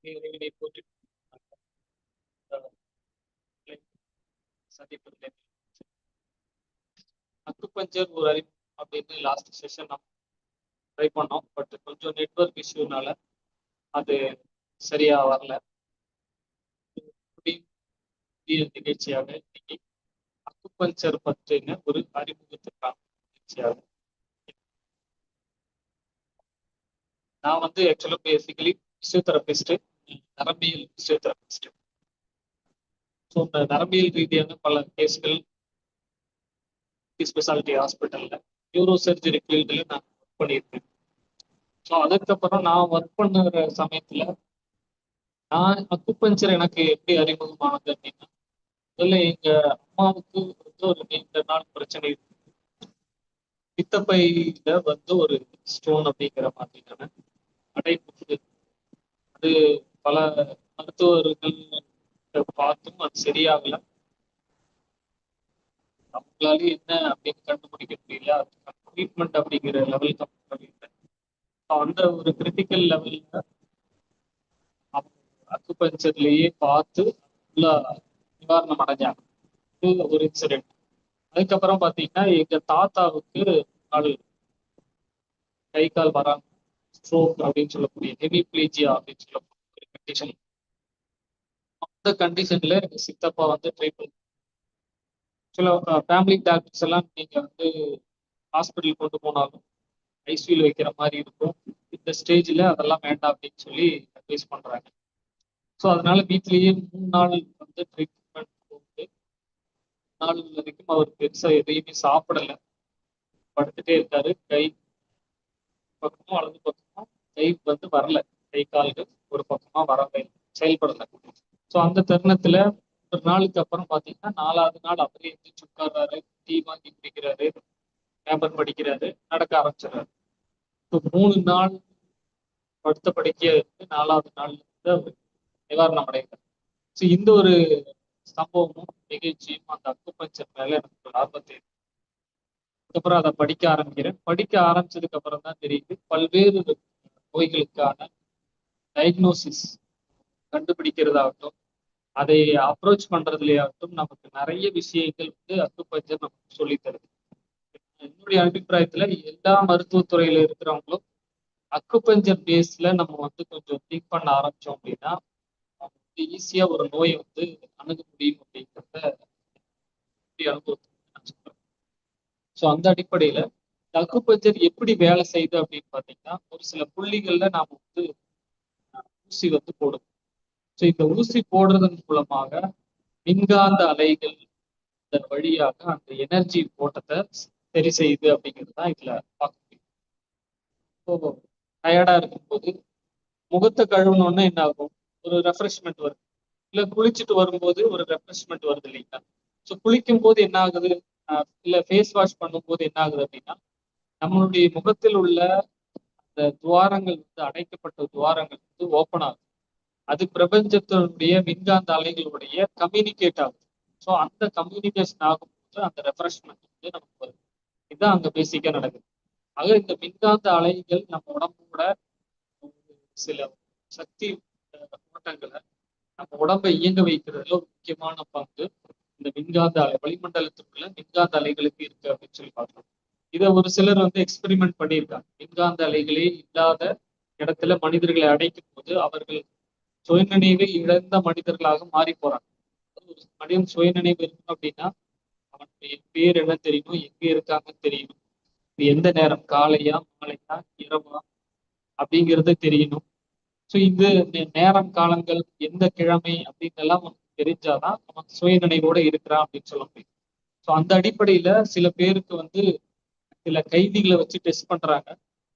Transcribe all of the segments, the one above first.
இறைவனை போற்றி சந்திப்பதில்லை. அக்குபஞ்சர் ஒரு அறிவு அப்படின்னு லாஸ்ட் செஷன் நம்ம ட்ரை பண்ணோம். பட் கொஞ்சம் நெட்வொர்க் இஷ்யூனால அது சரியா வரல. புதிய நிகழ்ச்சியாக இன்னைக்கு அக்குபஞ்சர் பற்றின ஒரு அறிமுகத்துக்கான நிகழ்ச்சியாக நான் வந்து ஆக்சுவலா பேசிக்கலி பிசியோதெரபிஸ்ட், நரம்பியல் பிசியோதெரபிஸ்ட். ஸோ இந்த நரம்பியல் ரீதியான பல கேஸ்கள் ஸ்பெஷாலிட்டி ஹாஸ்பிட்டல்ல நியூரோ சர்ஜரி ஃபீல்டில் நான் ஒர்க் பண்ணியிருக்கேன். ஸோ அதுக்கப்புறம் நான் ஒர்க் பண்ணுற சமயத்துல நான் அக்குபஞ்சர் எனக்கு எப்படி அறிமுகமானது அப்படின்னா, முதல்ல எங்க அம்மாவுக்கு வந்து ஒரு நீண்ட நாள் பிரச்சனை இருக்கு. பித்தப்பையில வந்து ஒரு ஸ்டோன் அப்படிங்கிற மாதிரியான அடைப்பு. அது பல மருத்துவர்கள் பார்த்தும் அது சரியாகல. அவங்களால என்ன அப்படின்னு கண்டுபிடிக்க முடியல. அதுக்கான ட்ரீட்மெண்ட் அப்படிங்கிற லெவலுக்கு அவங்க அந்த ஒரு கிரிட்டிக்கல் லெவல்ல அக்குபஞ்சர்லயே பார்த்து ஃபுல்லா நிவாரணம் அடைஞ்சாங்க. இது ஒரு இன்சிடென்ட். அதுக்கப்புறம் பாத்தீங்கன்னா எங்க தாத்தாவுக்கு நாலு கை கால் வராம ஸ்ட்ரோக் அப்படின்னு சொல்லக்கூடிய ஹெமிப்ளீஜியா அப்படின்னு சொல்லக்கூடிய ஒரு கண்டிஷன். அந்த கண்டிஷன்ல எங்க சித்தப்பா வந்து ட்ரை பண்ணி சில ஃபேமிலி டாக்டர்ஸ் எல்லாம் நீங்க வந்து ஹாஸ்பிட்டல் கொண்டு போனாலும் ஐசியூல வைக்கிற மாதிரி இருக்கும், இந்த ஸ்டேஜ்ல அதெல்லாம் வேண்டாம் அப்படின்னு சொல்லி அட்வைஸ் பண்றாங்க. ஸோ அதனால வீட்லயே 3 நாள் வந்து ட்ரீட்மெண்ட் போட்டு 4 வரைக்கும் அவர் பெருசா எதையுமே சாப்பிடல, படுத்துட்டே இருக்காரு. கை பக்கமும் வலது பக்கமும் கை வந்து வரல, கை கால்கள் ஒரு பக்கமா வரவே இல்லை, செயல்படல. ஸோ அந்த தருணத்துல ஒரு நாளுக்கு அப்புறம் பாத்தீங்கன்னா 4வது நாள் அப்படியே எந்திரிச்சு உட்கார்றாரு, டீ வாங்கி குடிக்கிறாரு, பேப்பர் படிக்கிறாரு, நடக்க ஆரம்பிச்சிடறாரு. ஸோ 3 நாள் படுத்த படுக்கையா இருந்து 4வது நாள் வந்து அவர் நிவாரணம் அடைகிறார். ஸோ இந்த ஒரு சம்பவமும் நிகழ்ச்சியும் அந்த அக்குபஞ்சர் மேல எனக்கு ஒரு ஆர்வத்தை. அதுக்கப்புறம் அதை படிக்க ஆரம்பிக்கிறேன். படிக்க ஆரம்பிச்சதுக்கு அப்புறம் தான் தெரியுது பல்வேறு நோய்களுக்கான டயக்னோசிஸ் கண்டுபிடிக்கிறதாகட்டும், அதை அப்ரோச் பண்றதுலயாகட்டும் நமக்கு நிறைய விஷயங்கள் வந்து அக்குபஞ்சர் நமக்கு சொல்லி தருது. என்னுடைய அபிப்பிராயத்துல எல்லா மருத்துவத்துறையில இருக்கிறவங்களும் அக்குபஞ்சர் பேஸ்ல நம்ம வந்து கொஞ்சம் திங்க் பண்ண ஆரம்பிச்சோம் அப்படின்னா ஈஸியா ஒரு நோயை வந்து அணுக முடியும் அப்படிங்கிறத அனுபவத்தை நான் சொல்றேன். ஸோ அந்த அடிப்படையில அக்குபஞ்சர் எப்படி வேலை செய்யுது அப்படின்னு பாத்தீங்கன்னா, ஒரு சில புள்ளிகள்ல நாம வந்து ஊசி வந்து போடும். ஸோ இந்த ஊசி போடுறதன் மூலமாக மின்காந்த அலைகள் இந்த வழியாக அந்த எனர்ஜி ஓட்டத்தை சரி செய்யுது அப்படிங்கிறது தான் இதுல பார்க்க முடியும். இப்போ டயர்டா இருக்கும்போது முகத்தை கழுவுனோன்னா என்ன ஆகும், ஒரு ரெஃப்ரெஷ்மெண்ட் வருது. இல்ல குளிச்சுட்டு வரும்போது ஒரு ரெஃப்ரெஷ்மெண்ட் வருது இல்லைங்களா. ஸோ குளிக்கும் போது என்ன ஆகுது, இல்ல ஃபேஸ் வாஷ் பண்ணும்போது என்ன ஆகுது அப்படின்னா, நம்மளுடைய முகத்தில் உள்ள அந்த துவாரங்கள் வந்து அடைக்கப்பட்ட துவாரங்கள் வந்து ஓப்பன் ஆகுது. அது பிரபஞ்சத்தினுடைய மின்காந்த அலைகளுடைய கம்யூனிகேட் ஆகுது. ஸோ அந்த கம்யூனிகேஷன் ஆகும்போது அந்த ரெஃப்ரெஷ்மெண்ட் வந்து நமக்கு வருது. இதுதான் அங்க பேசிக்கா நடக்குது. ஆக இந்த மின்காந்த அலைகள் நம்ம உடம்போட சில சக்தி ஓட்டங்களை நம்ம உடம்பை இயங்க வைக்கிறதுல ஒரு முக்கியமான பங்கு இந்த மின்காந்த அலை வளிமண்டலத்துக்குள்ள மின்காந்த அலைகளுக்கு இருக்கு அப்படின்னு சொல்லி பார்க்கலாம். இதை ஒரு சிலர் வந்து எக்ஸ்பெரிமெண்ட் பண்ணியிருக்காங்க. மின்காந்த அலைகளே இல்லாத இடத்துல மனிதர்களை அடைக்கும் போது அவர்கள் சுயநினைவை இழந்த மனிதர்களாக மாறி போறாங்க. ஒரு மனிதன் சுயநினைவு இருக்கணும் அப்படின்னா அவனுடைய பேர் என்ன தெரியணும், எங்க இருக்காங்கன்னு தெரியணும், எந்த நேரம் காலையா மாலையா இரவா அப்படிங்கிறது தெரியணும். ஸோ இந்த நேரம் காலங்கள் எந்த கிழமை அப்படின்னு எல்லாம் நமக்கு தெரிஞ்சாதான் அவன் சுயநினைவோட இருக்கிறான் அப்படின்னு சொல்ல முடியும். ஸோ அந்த அடிப்படையில சில பேருக்கு வந்து சில கைதிகளை வச்சு டெஸ்ட் பண்றாங்க.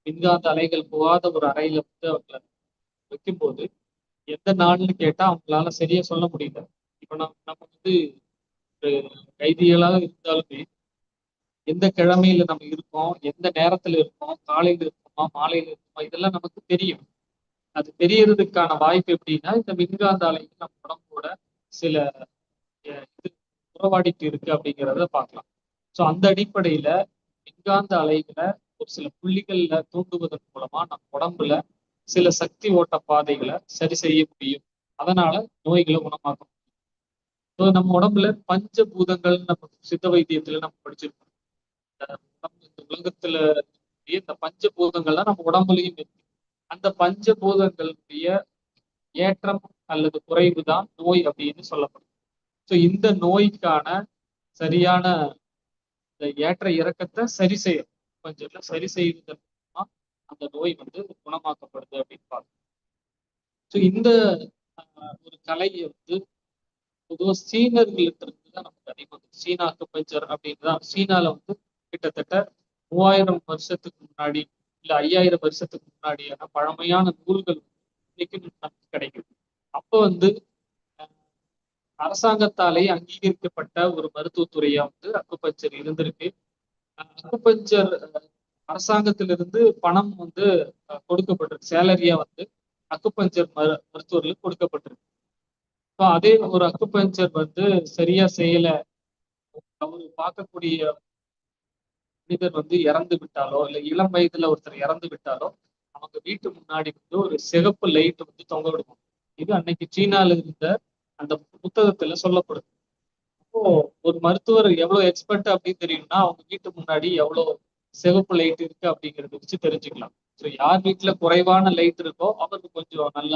மின்காந்த அலைகள் போகாத ஒரு அறையில வந்து அவங்களை வைக்கும்போது எந்த நாள்னு கேட்டா அவங்களால சரியா சொல்ல முடியல. இப்ப நம்ம வந்து ஒரு கைதிகளாக இருந்தாலுமே எந்த கிழமையில நம்ம இருக்கோம், எந்த நேரத்துல இருக்கோம், காலையில இருக்கோமா மாலையில இருக்கோமா இதெல்லாம் நமக்கு தெரியும். அது தெரியறதுக்கான வாய்ப்பு எப்படின்னா இந்த மின்காந்த அலைகள் நம்ம உடம்போட சில இது உறவாடிட்டு இருக்கு அப்படிங்கிறத பார்க்கலாம். ஸோ அந்த அடிப்படையில மின்காந்த அலைகளை ஒரு சில புள்ளிகள்ல தூண்டுவதன் மூலமா நம்ம உடம்புல சில சக்தி ஓட்ட பாதைகளை சரி செய்ய முடியும். அதனால நோய்களை குணமாக்க முடியும். நம்ம உடம்புல பஞ்சபூதங்கள் நம்ம சித்த வைத்தியத்துல நம்ம படிச்சிருக்கோம். இந்த உலகத்துல இந்த பஞ்சபூதங்கள்லாம் நம்ம உடம்புலையும் இருக்கு. அந்த பஞ்சபூதங்களுடைய ஏற்றம் அல்லது குறைவு தான் நோய் அப்படின்னு சொல்லப்படும். ஸோ இந்த நோய்க்கான சரியான இந்த ஏற்ற இறக்கத்தை சரி செய்யும், கொஞ்சம் சரி செய்வதன் மூலமா அந்த நோய் வந்து குணமாக்கப்படுது அப்படின்னு பார்க்கணும். ஸோ இந்த ஒரு கலையை வந்து பொதுவாக சீனர்கள்ட்ட இருந்து தான் நமக்கு அதிகமாக சீனா அக்குபஞ்சர் அப்படின்னு தான். சீனால வந்து கிட்டத்தட்ட 3000 வருஷத்துக்கு முன்னாடி இல்ல 5000 வருஷத்துக்கு முன்னாடியான பழமையான நூல்கள் இன்னைக்கு நமக்கு கிடைக்குது. அப்போ வந்து அரசாங்கத்தாலே அங்கீகரிக்கப்பட்ட ஒரு மருத்துவத்துறையா வந்து அக்குபஞ்சர் இருந்திருக்கு. அக்குபஞ்சர் அரசாங்கத்திலிருந்து பணம் வந்து கொடுக்கப்பட்டிருக்கு, சேலரியா வந்து அக்குபஞ்சர் மருத்துவர்களுக்கு கொடுக்கப்பட்டிருக்கு. அதே ஒரு அக்குபஞ்சர் வந்து சரியா செய்யல, அவரு பார்க்கக்கூடிய மனிதர் வந்து இறந்து விட்டாலோ இல்ல இளம் வயதுல ஒருத்தர் இறந்து விட்டாலோ அவங்க வீட்டு முன்னாடி வந்து ஒரு சிகப்பு லைட் வந்து தொங்க விடுவோம். இது அன்னைக்கு சீனால இருந்த அந்த புத்தகத்துல சொல்லப்படுது. அப்போ ஒரு மருத்துவர் எவ்வளவு எக்ஸ்பர்ட் அப்படின்னு தெரியும்னா அவங்க வீட்டு முன்னாடி எவ்வளவு சிகப்பு லைட் இருக்கு அப்படிங்கறத வச்சு தெரிஞ்சுக்கலாம். ஸோ யார் வீட்டுல குறைவான லைட் இருக்கோ அவருக்கு கொஞ்சம் நல்ல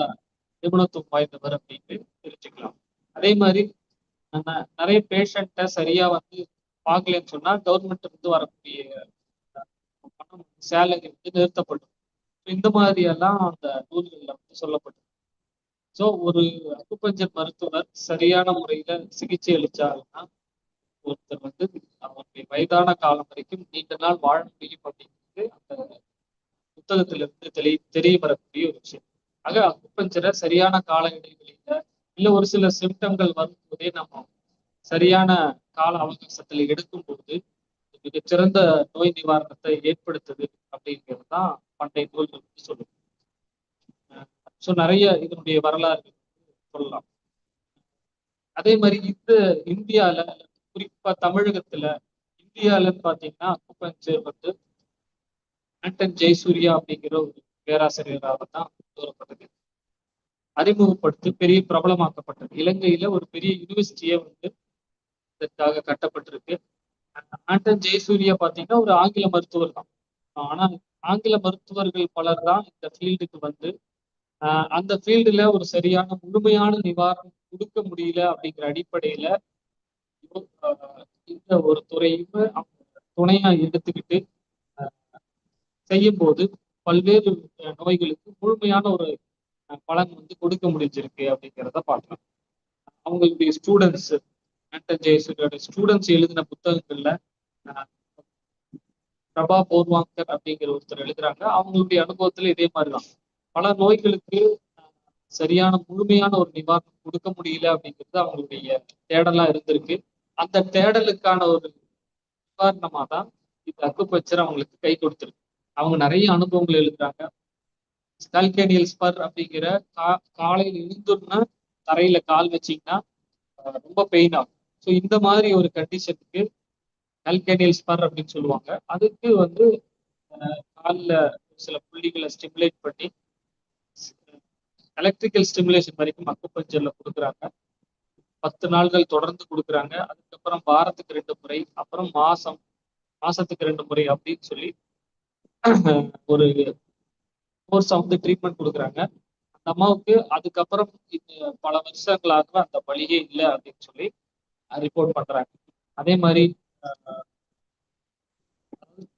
நிபுணத்துவம் வாய்ந்தவர் அப்படின்னு தெரிஞ்சுக்கலாம். அதே மாதிரி நிறைய பேஷண்ட்டை சரியா வந்து பார்க்கலன்னு சொன்னா கவர்மெண்ட் இருந்து வரக்கூடிய பணம் சேலரி வந்து நிறுத்தப்படும். இந்த மாதிரி எல்லாம் அந்த நூல்கள்ல வந்து சொல்லப்படும். ஸோ ஒரு அக்குபஞ்சர் மருத்துவர் சரியான முறையில சிகிச்சை அளிச்சாருன்னா ஒருத்தர் வந்து அவருடைய வயதான காலம் வரைக்கும் நீண்ட நாள் வாழ முடியும் அப்படிங்கிறது அந்த புத்தகத்திலிருந்து தெரிய வரக்கூடிய ஒரு விஷயம். ஆக அக்குபஞ்சரை சரியான கால இடைவெளியில இல்ல ஒரு சில சிம்டம்கள் வரும்போதே நம்ம சரியான கால அவகாசத்துல எடுக்கும் பொழுது மிகச்சிறந்த நோய் நிவாரணத்தை ஏற்படுத்துது அப்படிங்கிறது தான் பண்டைய நூல்கள் வந்து சொல்லுது. ஸோ நிறைய இதனுடைய வரலாறு சொல்லலாம். அதே மாதிரி இந்தியால குறிப்பா தமிழகத்துல இந்தியாலன்னு பாத்தீங்கன்னா அக்குபஞ்சர் வந்து ஆண்டன் ஜெயசூர்யா அப்படிங்கிற ஒரு பேராசிரியராக தான் கூறப்பட்டது, அறிமுகப்படுத்தி பெரிய பிரபலமாக்கப்பட்டது. இலங்கையில ஒரு பெரிய யூனிவர்சிட்டியே வந்து இதற்காக கட்டப்பட்டிருக்கு. ஆண்டன் ஜெயசூர்யா பாத்தீங்கன்னா ஒரு ஆங்கில மருத்துவர் தான். ஆனா ஆங்கில மருத்துவர்கள் பலர் தான் இந்த ஃபீல்டுக்கு வந்து அந்த ஃபீல்டுல ஒரு சரியான முழுமையான நிவாரணம் கொடுக்க முடியல அப்படிங்கிற அடிப்படையில இந்த ஒரு துறையுமே துணையா எடுத்துக்கிட்டு செய்யும் போது பல்வேறு நோய்களுக்கு முழுமையான ஒரு பலன் வந்து கொடுக்க முடிஞ்சிருக்கு அப்படிங்கிறத பார்க்கலாம். அவங்களுடைய ஸ்டூடெண்ட்ஸ் ஆண்டன் ஜெயசூரியோட ஸ்டூடெண்ட்ஸ் எழுதின புத்தகங்கள்ல பிரபா போர்வாங்கர் அப்படிங்கிற ஒருத்தர் எழுதுறாங்க. அவங்களுடைய அனுபவத்துல இதே மாதிரிதான் பல நோய்களுக்கு சரியான முழுமையான ஒரு நிவாரணம் கொடுக்க முடியல அப்படிங்கிறது அவங்களுடைய தேடலா இருந்திருக்கு. அந்த தேடலுக்கான ஒரு நிவாரணமா தான் இந்த அக்குபஞ்சர் அவங்களுக்கு கை கொடுத்துருக்கு. அவங்க நிறைய அனுபவங்கள் எழுதுறாங்க. கால்கேனியல் ஸ்பர் அப்படிங்கிற காலையில் எழுந்தோம்னா தரையில கால் வச்சிங்கன்னா ரொம்ப பெயின் ஆகும். ஸோ இந்த மாதிரி ஒரு கண்டிஷனுக்கு கால்கேனியல் ஸ்பர் அப்படின்னு சொல்லுவாங்க. அதுக்கு வந்து காலில் சில புள்ளிகளை ஸ்டிமுலேட் பண்ணி எலக்ட்ரிக்கல் ஸ்டிமுலேஷன் வரைக்கும் அக்குபஞ்சர்ல கொடுக்குறாங்க. 10 நாட்கள் தொடர்ந்து கொடுக்குறாங்க. அதுக்கப்புறம் வாரத்துக்கு 2 முறை, அப்புறம் மாசத்துக்கு 2 முறை அப்படின்னு சொல்லி ஒரு கோர்ஸை வந்து ட்ரீட்மெண்ட் கொடுக்குறாங்க. அந்த அம்மாவுக்கு அதுக்கப்புறம் பல வருஷங்களாக அந்த வழியே இல்லை அப்படின்னு சொல்லி ரிப்போர்ட் பண்றாங்க. அதே மாதிரி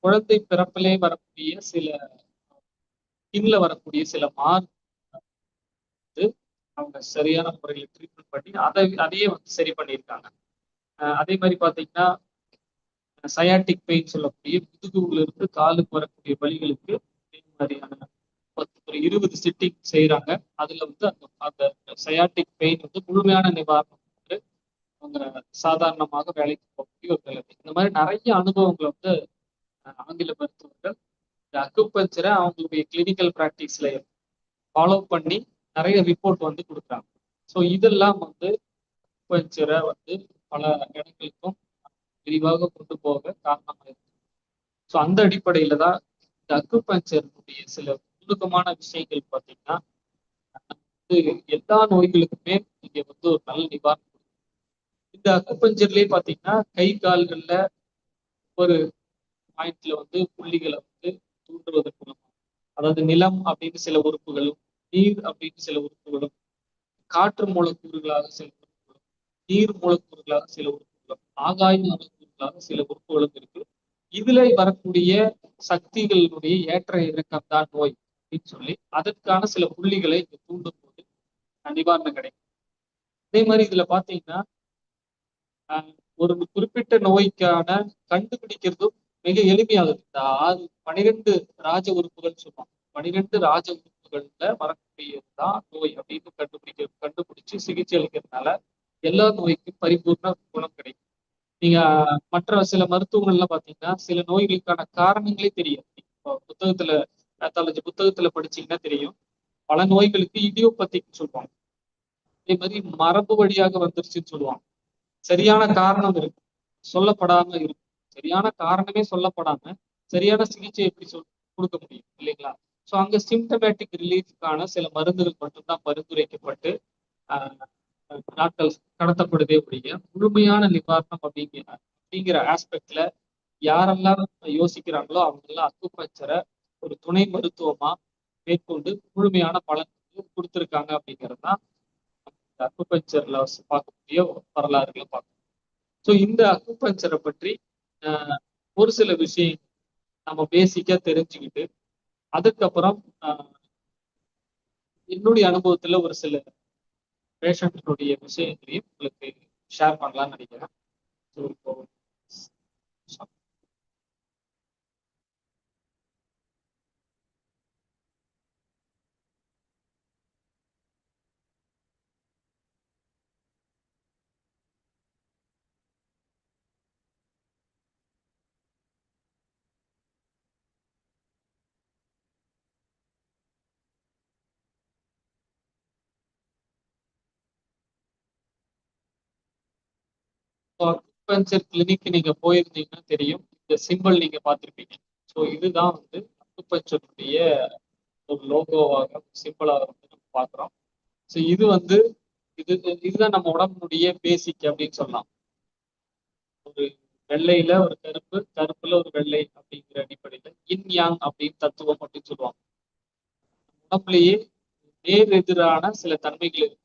குழந்தை பிறப்பிலே வரக்கூடிய சில ஸ்கின்ல வரக்கூடிய சில அவங்க சரியான முறையில் ட்ரீட்மெண்ட் பண்ணி அதையே வந்து சரி பண்ணியிருக்காங்க. அதே மாதிரி பாத்தீங்கன்னா சயாட்டிக் பெயின் சொல்லக்கூடிய முதுகுல இருந்து காலுக்கு வரக்கூடிய வலிகளுக்கு அதே மாதிரியான ஒரு 20 சிட்டிங் செய்யறாங்க. அதுல வந்து அந்த சயாட்டிக் பெயின் வந்து முழுமையான நிவாரணம் வந்து அவங்க சாதாரணமாக வேலைக்கு போகக்கூடிய ஒரு நிலைமை. இந்த மாதிரி நிறைய அனுபவங்களை வந்து ஆங்கில மருத்துவர்கள் இந்த அக்குபஞ்சரை அவங்களுடைய கிளினிக்கல் பிராக்டிஸ்ல ஃபாலோ பண்ணி நிறைய ரிப்போர்ட் வந்து கொடுக்குறாங்க. ஸோ இதெல்லாம் வந்து அக்குபஞ்சரை வந்து பல இடங்களுக்கும் விரிவாக கொண்டு போக காரணமாக இருக்கு. ஸோ அந்த அடிப்படையில தான் இந்த அக்குபஞ்சருடைய சில சுருக்கமான விஷயங்கள் பார்த்தீங்கன்னா எல்லா நோய்களுக்குமே இங்க வந்து ஒரு நல்ல நிவாரணம். இந்த அக்குபஞ்சர்லயே பாத்தீங்கன்னா கை கால்கள்ல ஒரு பாயிண்ட்ல வந்து புள்ளிகளை வந்து தூண்டுவதன் மூலம், அதாவது நிலம் அப்படின்னு சில உறுப்புகளும், நீர் அப்படின்னு சில உறுப்புகளும், காற்று மூலக்கூறுகளாக சில உறுப்புகளும், நீர் மூலக்கூறுகளாக சில உறுப்புகளும், ஆகாய மூலக்கூறுகளாக சில உறுப்புகளும் இருக்கு. இதுல வரக்கூடிய சக்திகளுடைய ஏற்ற இறக்கம் தான் நோய் அப்படின்னு சொல்லி அதற்கான சில புள்ளிகளை இங்க தூண்டும் போது நிவாரணம் கிடைக்கும். அதே மாதிரி இதுல பாத்தீங்கன்னா ஒரு குறிப்பிட்ட நோய்க்கான கண்டுபிடிக்கிறதும் மிக எளிமையாகுது. இந்த 12 ராஜ உறுப்புகள் சொல்லுவாங்க. 12 ராஜ உறுப்புகள்ல வரக்கூடியதுதான் நோய் அப்படின்னு கண்டுபிடிச்சு சிகிச்சை அளிக்கிறதுனால எல்லா நோய்க்கும் பரிபூர்ண குணம் கிடைக்கும். நீங்க மற்ற சில மருத்துவங்கள்ல பாத்தீங்கன்னா சில நோய்களுக்கான காரணங்களே தெரியும். இப்போ புத்தகத்துல பேத்தாலஜி புத்தகத்துல படிச்சீங்கன்னா தெரியும். பல நோய்களுக்கு இடியோபத்தின்னு சொல்லுவாங்க. அதே மாதிரி மரபு வழியாக வந்துருச்சுன்னு சொல்லுவாங்க. சரியான காரணம் இருக்கு, சொல்லப்படாம இருக்கு. சரியான காரணமே சொல்லப்படாம சரியான சிகிச்சை எப்படி கொடுக்க முடியும் இல்லைங்களா? ஸோ அங்க சிம்டமேட்டிக் ரிலீஃப்கான சில மருந்துகள் மட்டும்தான் பரிந்துரைக்கப்பட்டு நாட்கள் கடத்தப்படுதே ஒழிய முழுமையான நிவாரணம் அப்படிங்கிற ஆஸ்பெக்ட்ல யாரெல்லாம் யோசிக்கிறாங்களோ அவங்க எல்லாம் அக்குபஞ்சரை ஒரு துணை மருத்துவமா மேற்கொண்டு முழுமையான பலன் கொடுத்துருக்காங்க அப்படிங்கிறது தான் அக்குபஞ்சர்ல பார்க்கக்கூடிய வரலாறுகளை பார்க்கணும். ஸோ இந்த அக்குபஞ்சரை பற்றி ஒரு சில விஷயம் நம்ம பேசிக்கா தெரிஞ்சுக்கிட்டு அதுக்கப்புறம் என்னுடைய அனுபவத்துல ஒரு சில பேஷண்ட்னுடைய விஷயங்களையும் உங்களுக்கு ஷேர் பண்ணலாம்னு நினைக்கிறேன். ஸோ இப்போ அக்குபஞ்சர் கிளினிக் நீங்க போயிருந்தீங்கன்னா தெரியும். இந்த சிம்பிள் நீங்க பார்த்துருப்பீங்க. ஸோ இதுதான் வந்து அக்குபஞ்சருடைய ஒரு லோகோவாக சிம்பிளாக வந்து நம்ம பார்க்குறோம். ஸோ இது வந்து இதுதான் நம்ம உடம்புடைய பேசிக் அப்படின்னு சொல்லலாம். ஒரு வெள்ளையில ஒரு கருப்பு, கருப்புல ஒரு வெள்ளை அப்படிங்கிற அடிப்படையில இன் யாங் அப்படின்னு தத்துவம் அப்படின்னு சொல்லுவாங்க. உடம்புலயே நேர் எதிரான சில தன்மைகள் இருக்கும்.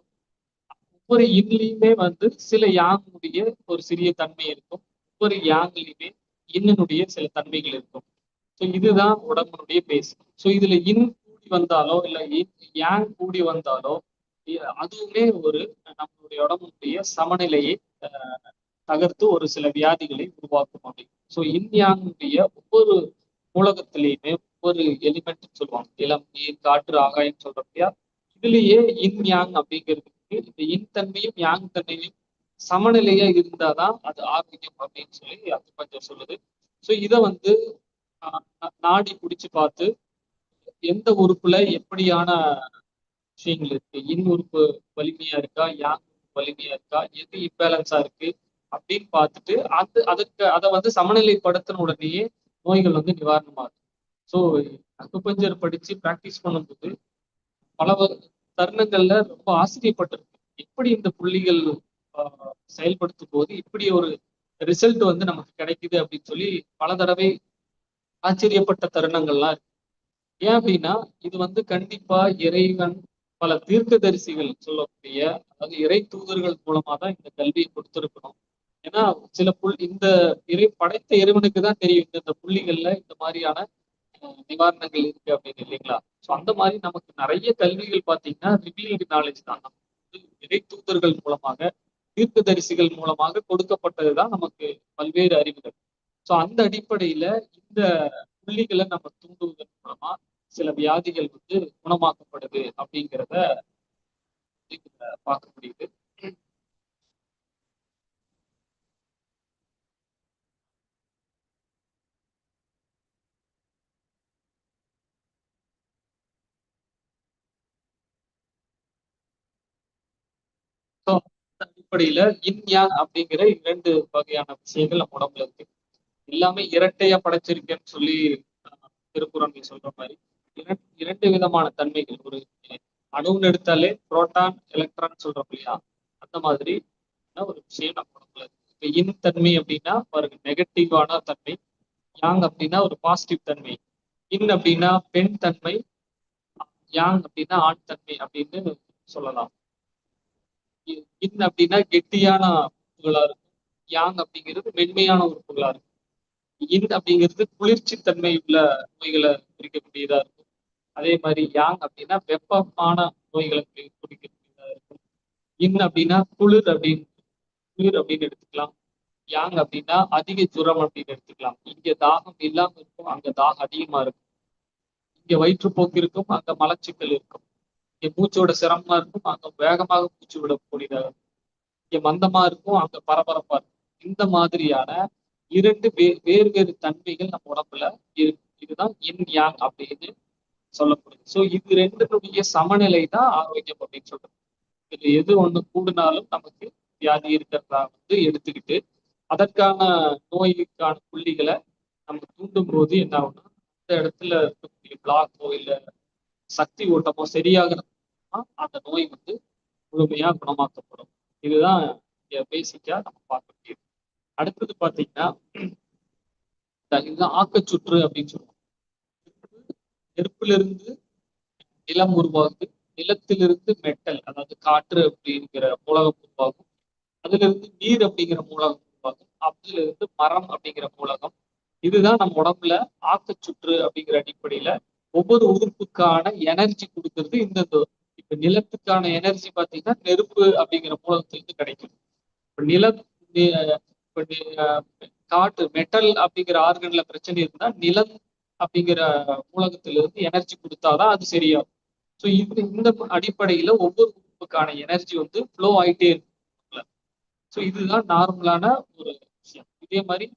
ஒவ்வொரு இன்லையுமே வந்து சில யாங்குடைய ஒரு சிறிய தன்மை இருக்கும். ஒவ்வொரு யாங்லையுமே இன்னனுடைய சில தன்மைகள் இருக்கும். ஸோ இதுதான் உடம்புடைய பேஸ். ஸோ இதுல இன் கூடி வந்தாலோ இல்ல யாங் கூடி வந்தாலோ அதுவுமே ஒரு நம்மளுடைய உடம்புடைய சமநிலையை தகர்த்து ஒரு சில வியாதிகளை உருவாக்கும் அப்படின்னு. ஸோ இந்தியாவுடைய ஒவ்வொரு மூலகத்திலையுமே ஒவ்வொரு எலிமெண்ட் சொல்லுவாங்க. நிலம், நீர், காற்று, ஆகாயம் சொல்றப்பையா இதுலயே இன் யாங் அப்படிங்கிறதுக்கு இந்த இன் தன்மையும் யாங் தன்மையும் சமநிலையா இருந்தாதான் அது ஆரோக்கியம் அப்படின்னு சொல்லி அக்குபஞ்சர் சொல்லுது. ஸோ இதை வந்து நாடி பிடிச்சு பார்த்து எந்த உறுப்புல எப்படியான விஷயங்கள் இருக்கு, இன் உறுப்பு வலிமையா இருக்கா, யாங் வலிமையா இருக்கா, எது இம்பேலன்ஸா இருக்கு அப்படின்னு பார்த்துட்டு அதை வந்து சமநிலைப்படுத்தின உடனேயே நோய்கள் வந்து நிவாரணமாகும். ஸோ அக்குபஞ்சர் படிச்சு ப்ராக்டிஸ் பண்ணும்போது பல தருணங்கள்ல ரொம்ப ஆச்சரியப்பட்டிருக்கு. எப்படி இந்த புள்ளிகள் செயல்படுத்தும் போது இப்படி ஒரு ரிசல்ட் வந்து நமக்கு கிடைக்குது அப்படின்னு சொல்லி பல தடவை ஆச்சரியப்பட்ட தருணங்கள்லாம் இருக்கு. ஏன் அப்படின்னா இது வந்து கண்டிப்பா இறைவன் பல தீர்க்கதரிசிகள் சொல்லக்கூடிய, அதாவது இறை தூதர்கள் மூலமா தான் இந்த கல்வியை கொடுத்திருக்கணும். ஏன்னா சில இந்த படைத்த இறைவனுக்கு தான் தெரியும் இந்த புள்ளிகள்ல இந்த மாதிரியான நிவாரணங்கள் இருக்கு அப்படின்னு இல்லைங்களா? ஸோ அந்த மாதிரி நமக்கு நிறைய கல்விகள் பார்த்தீங்கன்னா ரிவீல்டு நாலேஜ் தான். நமக்கு இறை தூதர்கள் மூலமாக தீர்க்கதரிசிகள் மூலமாக கொடுக்கப்பட்டதுதான் நமக்கு பல்வேறு அறிவுகள். ஸோ அந்த அடிப்படையில இந்த புள்ளிகளை நம்ம தூண்டுவதன் மூலமா சில வியாதிகள் வந்து குணமாக்கப்படுது அப்படிங்கிறத பார்க்க முடியுது. ஸோ அந்த அடிப்படையில இன் யாங் அப்படிங்கிற 2 வகையான விஷயங்கள் நம்ம உடம்புல இருக்கு. எல்லாமே இரட்டையா படைச்சிருக்கேன்னு சொல்லி திருக்குறள் சொல்ற மாதிரி இரண்டு விதமான தன்மைகள். ஒரு அணுன்னு எடுத்தாலே புரோட்டான் எலக்ட்ரான் சொல்றோம் இல்லையா, அந்த மாதிரி ஒரு விஷயம் நம்ம உடம்புல இருக்கு. இப்ப இன் தன்மை அப்படின்னா பாருங்க, நெகட்டிவான தன்மை. யாங் அப்படின்னா ஒரு பாசிட்டிவ் தன்மை. இன் அப்படின்னா பெண் தன்மை, யாங் அப்படின்னா ஆண் தன்மை அப்படின்னு சொல்லலாம். இன் அப்படின்னா கெட்டியான உறுப்புகளா இருக்கும், யாங் அப்படிங்கிறது மென்மையான உறுப்புகளா இருக்கும். இன் அப்படிங்கிறது குளிர்ச்சி தன்மை உள்ள நோய்களை குறிக்கக்கூடியதா இருக்கும். அதே மாதிரி யாங் அப்படின்னா வெப்பமான நோய்களை குறிக்கக்கூடியதா இருக்கும். இன் அப்படின்னா குளிர் அப்படின்னு எடுத்துக்கலாம். யாங் அப்படின்னா அதிக ஜுரம் அப்படின்னு எடுத்துக்கலாம். இங்க தாகம் இல்லாம இருக்கும், அங்க தாகம் அதிகமா இருக்கும். இங்க வயிற்றுப்போக்கு இருக்கும், அங்க மலச்சிக்கல் இருக்கும். இங்க மூச்சோட சிரமமா இருக்கும், அங்க வேகமாக மூச்சு விடக்கூடியதாக இருக்கும். இங்க மந்தமா இருக்கும், அங்க பரபரப்பா இருக்கும். இந்த மாதிரியான இரண்டு வேறு வேறு தன்மைகள் நம்ம உடம்புல இருக்கு. இதுதான் இன் யாங் அப்படின்னு சொல்லப்படுது. சோ இது ரெண்டுடைய சமநிலை தான் ஆரோக்கியம் அப்படின்னு சொல்றது. இது எது ஒண்ணு கூடுனாலும் நமக்கு வியாதி இருக்கிறதா எடுத்துக்கிட்டு அதற்கான நோய்க்கான புள்ளிகளை நம்ம தூண்டும் போது என்ன ஆகும்னா, அந்த இடத்துல இருக்கக்கூடிய பிளாக்கோ இல்ல சக்தி ஓட்டமோ சரியாகிறதுனா அந்த நோய் முழுமையா குணமாக்கப்படும். இதுதான் பேசிக்கா நம்ம பார்க்க முடியும். அடுத்தது பாத்தீங்கன்னா, இதுதான் ஆக்கச்சுற்று அப்படின்னு சொல்லுவோம். நெருப்பிலிருந்து நிலம் உருவாகுது, நிலத்திலிருந்து மெட்டல் அதாவது காற்று அப்படிங்கிற மூலகம் உருவாகும், அதுல இருந்து நீர் அப்படிங்கிற மூலகம் உருவாகும், அதுல இருந்து மரம் அப்படிங்கிற மூலகம். இதுதான் நம்ம உடம்புல ஆக்கச்சுற்று அப்படிங்கிற அடிப்படையில ஒவ்வொரு உறுப்புக்கான எனர்ஜி கொடுக்கறது. இந்த இப்ப நிலத்துக்கான எனர்ஜி பாத்தீங்கன்னா நெருப்பு அப்படிங்கிற மூலகத்திலிருந்து கிடைக்கும். இப்ப நிலம் இப்ப காற்று மெட்டல் அப்படிங்கிற ஆர்கன்ல பிரச்சனை இருந்தா நிலம் அப்படிங்கிற மூலகத்திலிருந்து எனர்ஜி கொடுத்தாதான் அது சரியாகும். ஸோ இந்த அடிப்படையில ஒவ்வொரு உறுப்புக்கான எனர்ஜி ஃப்ளோ ஆயிட்டே இருக்கும். ஸோ இதுதான் நார்மலான ஒரு விஷயம். இதே மாதிரி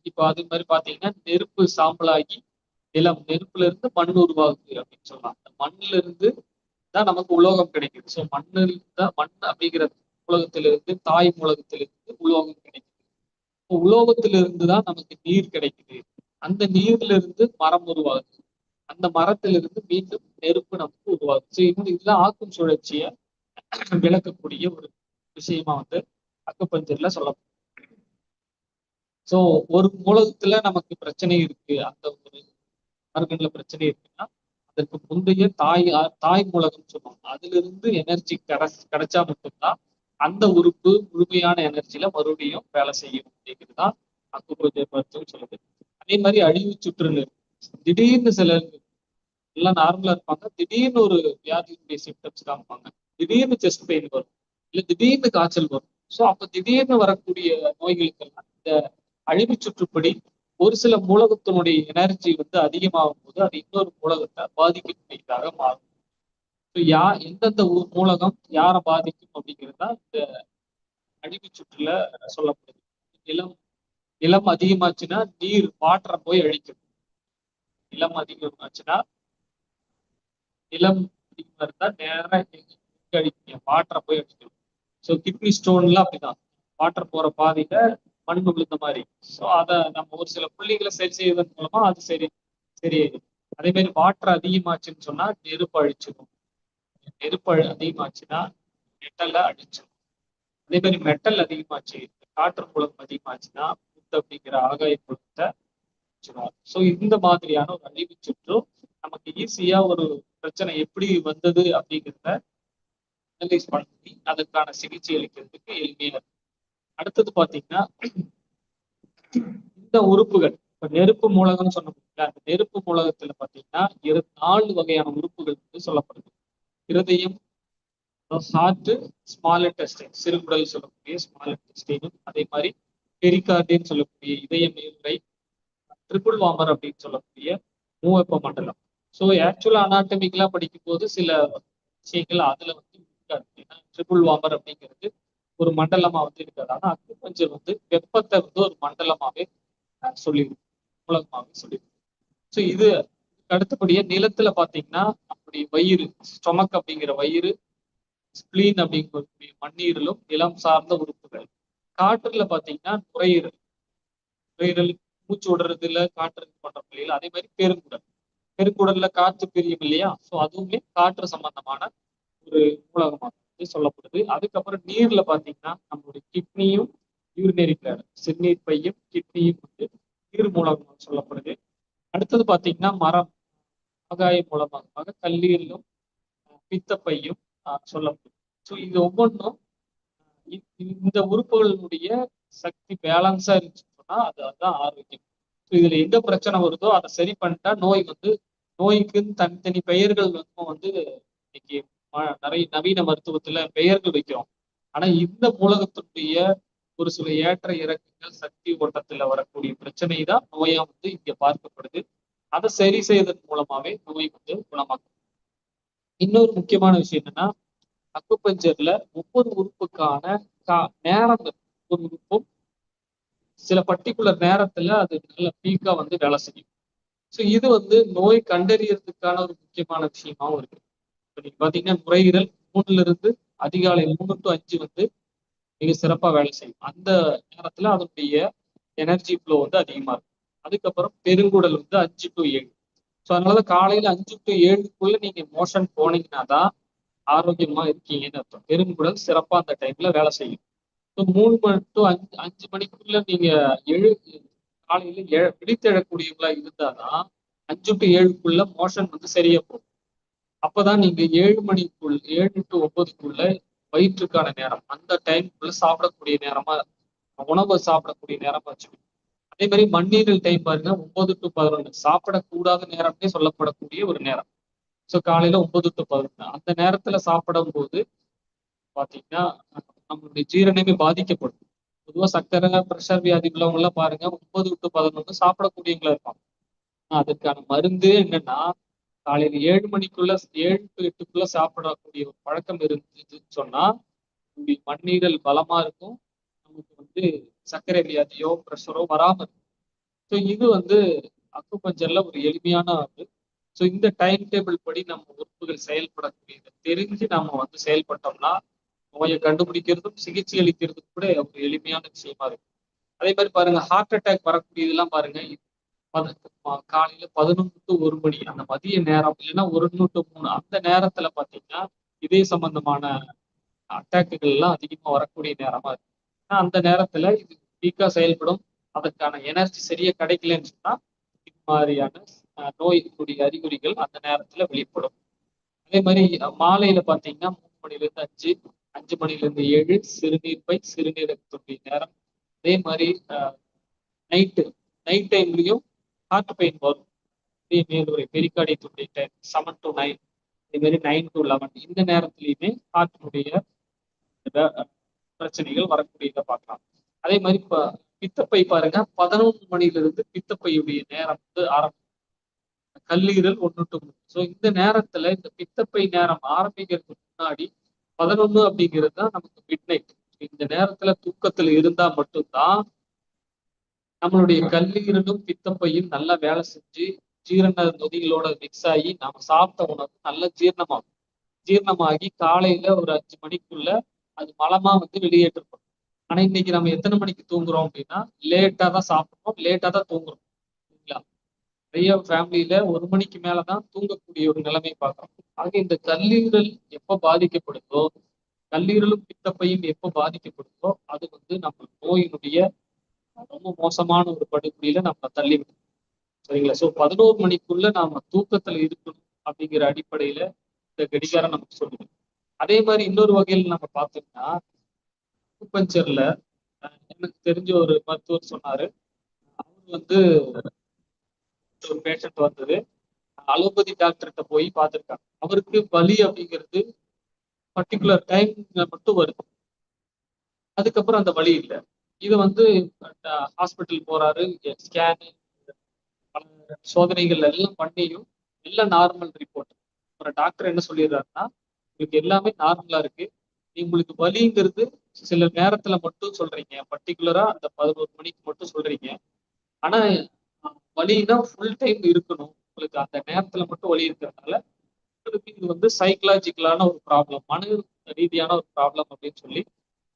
இப்போ அது மாதிரி பாத்தீங்கன்னா நெருப்பு சாம்பலாகி நெருப்புல இருந்து மண் உருவாகுது அப்படின்னு சொல்லலாம். அந்த மண்ணுல இருந்து தான் நமக்கு உலோகம் கிடைக்குது. ஸோ மண்ணில் தான் மண் அப்படிங்கிற உலகத்திலிருந்து தாய் மூலகத்திலிருந்து உலோகம் கிடைக்குது. உலோகத்திலிருந்து தான் நமக்கு நீர் கிடைக்குது. அந்த நீர்ல இருந்து மரம் உருவாகுது. அந்த மரத்திலிருந்து மீண்டும் நெருப்பு நமக்கு உருவாகுது. ஸோ இதெல்லாம் ஆக்கும் சுழற்சியை விளக்கக்கூடிய ஒரு விஷயமா அக்குபஞ்சர்ல சொல்லப்படும். சோ ஒரு மூலகத்துல நமக்கு பிரச்சனை இருக்கு, அந்த ஒரு ஆர்கன்ல பிரச்சனை இருக்குன்னா அதற்கு முந்தைய தாய் மூலகம் சொல்லுவாங்க, அதுல இருந்து எனர்ஜி கிடைச்சா மட்டும்தான் அந்த உறுப்பு முழுமையான எனர்ஜில மறுபடியும் வேலை செய்யும் அப்படிங்கிறதுதான் அக்குபஞ்சர் மருத்துவம் சொல்லுது. அதே மாதிரி அழிவு சுற்றுன்னு திடீர்னு சில எல்லாம் நார்மலா இருப்பாங்க, திடீர்னு ஒரு வியாதியுடைய சிம்டம்ஸ் காமிப்பாங்க. திடீர்னு செஸ்ட் பெயின் வரும், இல்ல திடீர்னு காய்ச்சல் வரும். ஸோ அப்ப திடீர்னு வரக்கூடிய நோய்களுக்கெல்லாம் இந்த அழிவு சுற்றுப்படி ஒரு சில மூலகத்தினுடைய எனர்ஜி அதிகமாகும் போது அது இன்னொரு மூலகத்தை பாதிக்கக்கூடியதாக மாறும். எந்தெந்த மூலகம் யாரை பாதிக்கும் அப்படிங்கிறது தான் இந்த அழிவு சுற்றுல சொல்லப்படுது. நிலம் நிலம் அதிகமாச்சுன்னா நீர் வாட்டரை போய் அழிக்கும். நிலம் அதிகமாச்சுன்னா நிலம் அதிகமா இருந்தா நேரம் அடிக்கீங்க, வாட்டரை போய் அடிக்கணும். ஸோ கிட்னி ஸ்டோன்லாம் அப்படிதான், வாட்டர் போற பாதையில மண் விழுந்த மாதிரி. ஸோ அதை நம்ம ஒரு சில புள்ளிகளை சரி செய்வதன் மூலமா அது சரியாயிடும். அதே மாதிரி வாட்டர் அதிகமாச்சுன்னு சொன்னா நெருப்பு அழிச்சிடும். நெருப்பு அதிகமாச்சுன்னா மெட்டலை அழிச்சிடும். அதே மாதிரி மெட்டல் அதிகமாச்சு, காற்று மூலம் அதிகமாச்சுன்னா புத்து அப்படிங்கிற ஆகாய புலத்தை அழிச்சிடும். ஸோ இந்த மாதிரியான ஒரு அழிவு சுற்றும் நமக்கு ஈஸியா ஒரு பிரச்சனை எப்படி வந்தது அப்படிங்கிறத அனலைஸ் பண்ணி அதற்கான சிகிச்சை அளிக்கிறதுக்கு எளிமையா இருக்கு. அடுத்தது பாத்தீங்கன்னா, இந்த உறுப்புகள் இப்ப நெருப்பு மூலகம் சொன்னோம்ல, அந்த நெருப்பு மூலகத்துல பாத்தீங்கன்னா 4 வகையான உறுப்புகள் சொல்லப்படுது. இருதயம், ஹார்ட், ஸ்மால் இன்டெஸ்டைன் சிறுகுடல் சொல்லக்கூடிய ஸ்மால் இன்டெஸ்டைனும், அதே மாதிரி பெரிகார்டியன் சொல்லக்கூடிய இதய மேல்முறை, ட்ரிபிள் வாமர் அப்படின்னு சொல்லக்கூடிய மூவெப்ப மண்டலம். ஸோ ஆக்சுவலா அனாட்டமிக்கலா படிக்கும் போது சில விஷயங்கள் அதுல இருக்காது. ஏன்னா ட்ரிபிள் வாமர் அப்படிங்கிறது ஒரு மண்டலமா இருக்காது. ஆனா அக்குபஞ்சர் வெப்பத்தை ஒரு மண்டலமாவே சொல்லிடும், மூலகமாவே சொல்லிடும். ஸோ இது அடுத்தபடியா நிலத்துல பாத்தீங்கன்னா அப்படி வயிறு, ஸ்டொமக் அப்படிங்கிற வயிறு, ஸ்பிளீன் அப்படிங்கக்கூடிய மண்ணீரலும் நிலம் சார்ந்த உறுப்புகள். காற்றுல பாத்தீங்கன்னா நுரையீரல், மூச்சு விடுறதுல காற்று பண்ற பிள்ளைகள். அதே மாதிரி பெருங்குடல். பெருங்குடல்ல காற்று பிரியும் இல்லையா? ஸோ அதுவுமே காற்று சம்பந்தமான ஒரு மூலகமாக சொல்லப்படுது. அதுக்கப்புறம் நீர்ல பாத்தீங்கன்னா நம்மளுடைய கிட்னியும் யூரினரி பிளாடர் சிறுநீர் பையும் கிட்னியும் வந்து நீர் மூலமாக சொல்லப்படுது. அடுத்தது பாத்தீங்கன்னா மரம் ஆகாய மூலமாக கல்லீரலும் பித்தப்பையும் சொல்லப்படுது. ஸோ இது ஒவ்வொன்றும் இந்த உறுப்புகளுடைய சக்தி பேலன்ஸா இருந்துச்சுன்னு சொன்னா அதுதான் ஆரோக்கியம். இதுல எங்க பிரச்சனை வருதோ அதை சரி பண்ணிட்டா நோய்க்குன்னு தனித்தனி பெயர்கள் வந்து இன்னைக்கு நிறைய நவீன மருத்துவத்துல பெயர்கள் வைக்கிறோம். ஆனா இந்த மூலகத்தினுடைய ஒரு சில ஏற்ற இறக்கங்கள் சக்தி ஓட்டத்துல வரக்கூடிய பிரச்சனை தான் நோயா வந்து இங்க பார்க்கப்படுது. அதை சரி செய்வதன் மூலமாவே நோய் வந்து குணமாக்கும். இன்னொரு முக்கியமான விஷயம் என்னன்னா அக்குபஞ்சர்ல ஒவ்வொரு உறுப்புக்கான நேரம் ஒரு உறுப்பும் சில பர்டிகுலர் நேரத்துல அது நல்ல பீக்கா வந்து வேலை செய்யும். ஸோ இது வந்து நோய் கண்டறியறதுக்கான ஒரு முக்கியமான விஷயமாவும் இருக்கு. இப்போ நீங்க பாத்தீங்கன்னா நுரையீரல் 3ல இருந்து அதிகாலை 3 to 5 வந்து மிக சிறப்பா வேலை செய்யும். அந்த நேரத்துல அதனுடைய எனர்ஜி ஃப்ளோ வந்து அதிகமா இருக்கும். அதுக்கப்புறம் பெருங்குடல் வந்து 5 to 7. ஸோ அதனால காலையில 5 to 7க்குள்ள நீங்க மோஷன் போனீங்கன்னா தான் ஆரோக்கியமா இருக்கீங்கன்னு அர்த்தம். பெருங்குடல் சிறப்பா அந்த டைம்ல வேலை செய்யும். ஸோ 3 மணி டு 5 மணிக்குள்ள நீங்க காலையில விழித்தெழக்கூடியவங்களா இருந்தாதான் 5 to 7க்குள்ள மோஷன் வந்து சரியா போகும். அப்பதான் நீங்க 7 to 9க்குள்ள வயிற்றுக்கான நேரம் அந்த டைமுக்குள்ள சாப்பிடக்கூடிய நேரமா உணவு சாப்பிடக்கூடிய நேரமா வச்சுக்கணும். அதே மாதிரி மண்ணீரல் டைம் பாருங்க 9 to 11 சாப்பிடக்கூடாத நேரம்னே சொல்லப்படக்கூடிய ஒரு நேரம். ஸோ காலையில 9 to 11 அந்த நேரத்துல சாப்பிடும் போது பாத்தீங்கன்னா நம்மளுடைய ஜீரணமே பாதிக்கப்படும். பொதுவா சர்க்கரை பிரஷர் வியாதி உள்ளவங்க எல்லாம் பாருங்க 9 to 11 சாப்பிடக்கூடியவங்களா இருப்பாங்க. அதுக்கான மருந்து என்னன்னா காலையில 7 மணிக்குள்ள 7 to 8க்குள்ள சாப்பிடக்கூடிய ஒரு பழக்கம் இருந்துச்சுன்னு சொன்னா மண்ணீரல் பலமா இருக்கும். நமக்கு வந்து சர்க்கரை வியாதியோ பிரஷரோ வராம இருக்கும். ஸோ இது வந்து அக்குபஞ்சர்ல ஒரு எளிமையான வந்து ஸோ இந்த டைம் டேபிள் படி நம்ம உறுப்புகள் செயல்படக்கூடியதை தெரிஞ்சு நம்ம வந்து செயல்பட்டோம்னா நோயை கண்டுபிடிக்கிறதும் சிகிச்சை அளிக்கிறதும் கூட ஒரு எளிமையான விஷயமா இருக்கு. அதே மாதிரி பாருங்க ஹார்ட் அட்டாக் வரக்கூடியதெல்லாம் பாருங்க காலையில 11 to 1 மணி அந்த மதிய நேரம் இல்லைன்னா 1 to 3 அந்த நேரத்துல பாத்தீங்கன்னா இதே சம்பந்தமான அட்டாக்குகள் எல்லாம் அதிகமா வரக்கூடிய நேரமா இருக்கு. அந்த நேரத்துல இது வீக்கா செயல்படும். அதற்கான எனர்ஜி சரியா கிடைக்கலன்னு சொன்னா இது மாதிரியான நோயினுடைய அறிகுறிகள் அந்த நேரத்துல வெளிப்படும். அதே மாதிரி மாலையில பாத்தீங்கன்னா 3 மணில இருந்து 5, 5 மணில இருந்து 7 சிறுநீர் பை சிறுநீரகத்துடைய நேரம். அதே மாதிரி நைட் டைம்லயும் ஹார்ட் பெயின் வரும். அதே மேலுரை பெரிகார்டியத்துடைய டைம் 7 to 9 அதே மாதிரி 9 to 11 இந்த நேரத்திலையுமே ஹார்ட்டினுடைய பிரச்சனைகள் வரக்கூடியதை பார்க்கலாம். அதே மாதிரி இப்ப பித்தப்பை பாருங்க 11 மணில இருந்து பித்தப்பையுடைய நேரம் வந்து ஆரம்பம். கல்லீரல் 1 to 3. ஸோ இந்த நேரத்துல இந்த பித்தப்பை நேரம் ஆரம்பிக்கிறதுக்கு முன்னாடி 11 அப்படிங்கிறது தான் நமக்கு மிட் நைட். இந்த நேரத்துல தூக்கத்துல இருந்தா மட்டும்தான் நம்மளுடைய கல்லீரலும் பித்தப்பையும் நல்லா வேலை செஞ்சு ஜீரண நொதிகளோட மிக்ஸ் ஆகி நாம சாப்பிட்ட உணவு நல்ல ஜீரணமாகி காலையில ஒரு 5 மணிக்குள்ள அது மலமா வந்து வெளியேற்றப்படும். ஆனா இன்னைக்கு நம்ம எத்தனை மணிக்கு தூங்குறோம் அப்படின்னா லேட்டா தான் சாப்பிடுறோம், லேட்டா தான் தூங்குறோம். சரிங்களா? நிறைய ஃபேமிலியில 1 மணிக்கு மேலதான் தூங்கக்கூடிய ஒரு நிலைமை பார்க்கிறோம். ஆக இந்த கல்லீரல் எப்ப பாதிக்கப்படுதோ கல்லீரலும் பித்தப்பையும் எப்ப பாதிக்கப்படுதோ அது வந்து நம்ம நோயினுடைய ரொம்ப மோசமான ஒரு படுகொலியில நம்ம தள்ளிவிடும். சரிங்களா? ஸோ 11 மணிக்குள்ள நாம தூக்கத்துல இருக்கணும் அப்படிங்கிற அடிப்படையில இந்த கடிகாரம் நமக்கு சொல்லுது. அதே மாதிரி இன்னொரு வகையில் நம்ம பார்த்தோம்னா அக்குபஞ்சர்ல எனக்கு தெரிஞ்ச ஒரு மருத்துவர் சொன்னாரு. அவர் வந்து ஒரு பேஷண்ட் வந்தது அலோபதி டாக்டர்கிட்ட போய் பார்த்துருக்காங்க. அவருக்கு வலி அப்படிங்கிறது பர்டிகுலர் டைம்ல மட்டும் வருது. அதுக்கப்புறம் அந்த வலி இல்லை. இதை வந்து ஹாஸ்பிட்டல் போறாரு, ஸ்கேனு சோதனைகள் எல்லாம் பண்ணியும் எல்லாம் நார்மல் ரிப்போர்ட். ஒரு டாக்டர் என்ன சொல்லிடுறாருன்னா உங்களுக்கு எல்லாமே நார்மலா இருக்கு. உங்களுக்கு வலிங்கிறது சில நேரத்துல மட்டும் சொல்றீங்க, பர்டிகுலரா அந்த 11 மணிக்கு மட்டும் சொல்றீங்க. ஆனா வலினா ஃபுல் டைம் இருக்கணும். உங்களுக்கு அந்த நேரத்துல மட்டும் வலி இருக்கிறதுனால உங்களுக்கு இது வந்து சைக்கலாஜிக்கலான ஒரு ப்ராப்ளம், மன ரீதியான ஒரு ப்ராப்ளம் அப்படின்னு சொல்லி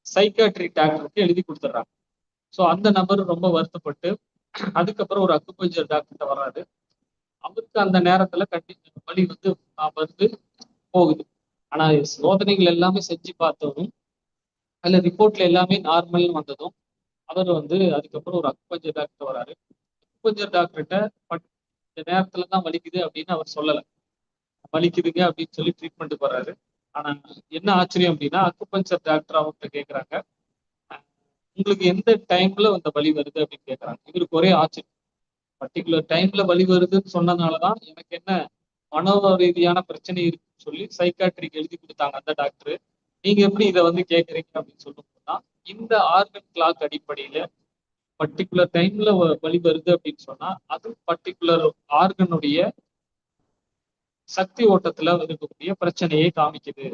சைக்காட்ரி டாக்டருக்கு எழுதி கொடுத்துட்றாங்க. ஸோ அந்த நபர் ரொம்ப வருத்தப்பட்டு அதுக்கப்புறம் ஒரு அக்குபஞ்சர் டாக்டர்கிட்ட வர்றாரு. அவருக்கு அந்த நேரத்துல வலி வந்து வந்து போகுது. ஆனா சோதனைகள் எல்லாமே செஞ்சு பார்த்ததும் அதுல ரிப்போர்ட்ல எல்லாமே நார்மல்னு வந்ததும் அவர் வந்து அதுக்கப்புறம் ஒரு அக்குபஞ்சர் டாக்டர் வராரு. அக்குபஞ்சர் டாக்டர்கிட்ட இந்த நேரத்துல தான் வலிக்குது அப்படின்னு அவர் சொல்லல. வலிக்குதுங்க அப்படின்னு சொல்லி ட்ரீட்மெண்ட் போறாரு. ஆனா என்ன ஆச்சரியம் அப்படின்னா அக்குபஞ்சர் டாக்டர் அவர்கிட்ட கேட்கறாங்க, உங்களுக்கு எந்த டைம்ல அந்த வலி வருது அப்படின்னு கேட்கறாங்க. இவருக்கு ஒரே ஆச்சரியம். பர்டிகுலர் டைம்ல வலி வருதுன்னு சொன்னதுனாலதான் எனக்கு என்ன மனோ ரீதியான பிரச்சனை இருக்குன்னு சொல்லி சைக்காட்ரிக் எழுதி கொடுத்தாங்க அந்த டாக்டர். நீங்க எப்படி இதை வந்து கேட்கறீங்க அப்படின்னு சொல்லும்போதுதான் இந்த ஆர்கன் கிளாக் அடிப்படையில பர்டிகுலர் டைம்ல வலி வருது அப்படின்னு சொன்னா அது பர்டிகுலர் ஆர்கனுடைய சக்தி ஓட்டத்துல இருக்கக்கூடிய பிரச்சனையை காமிக்குது.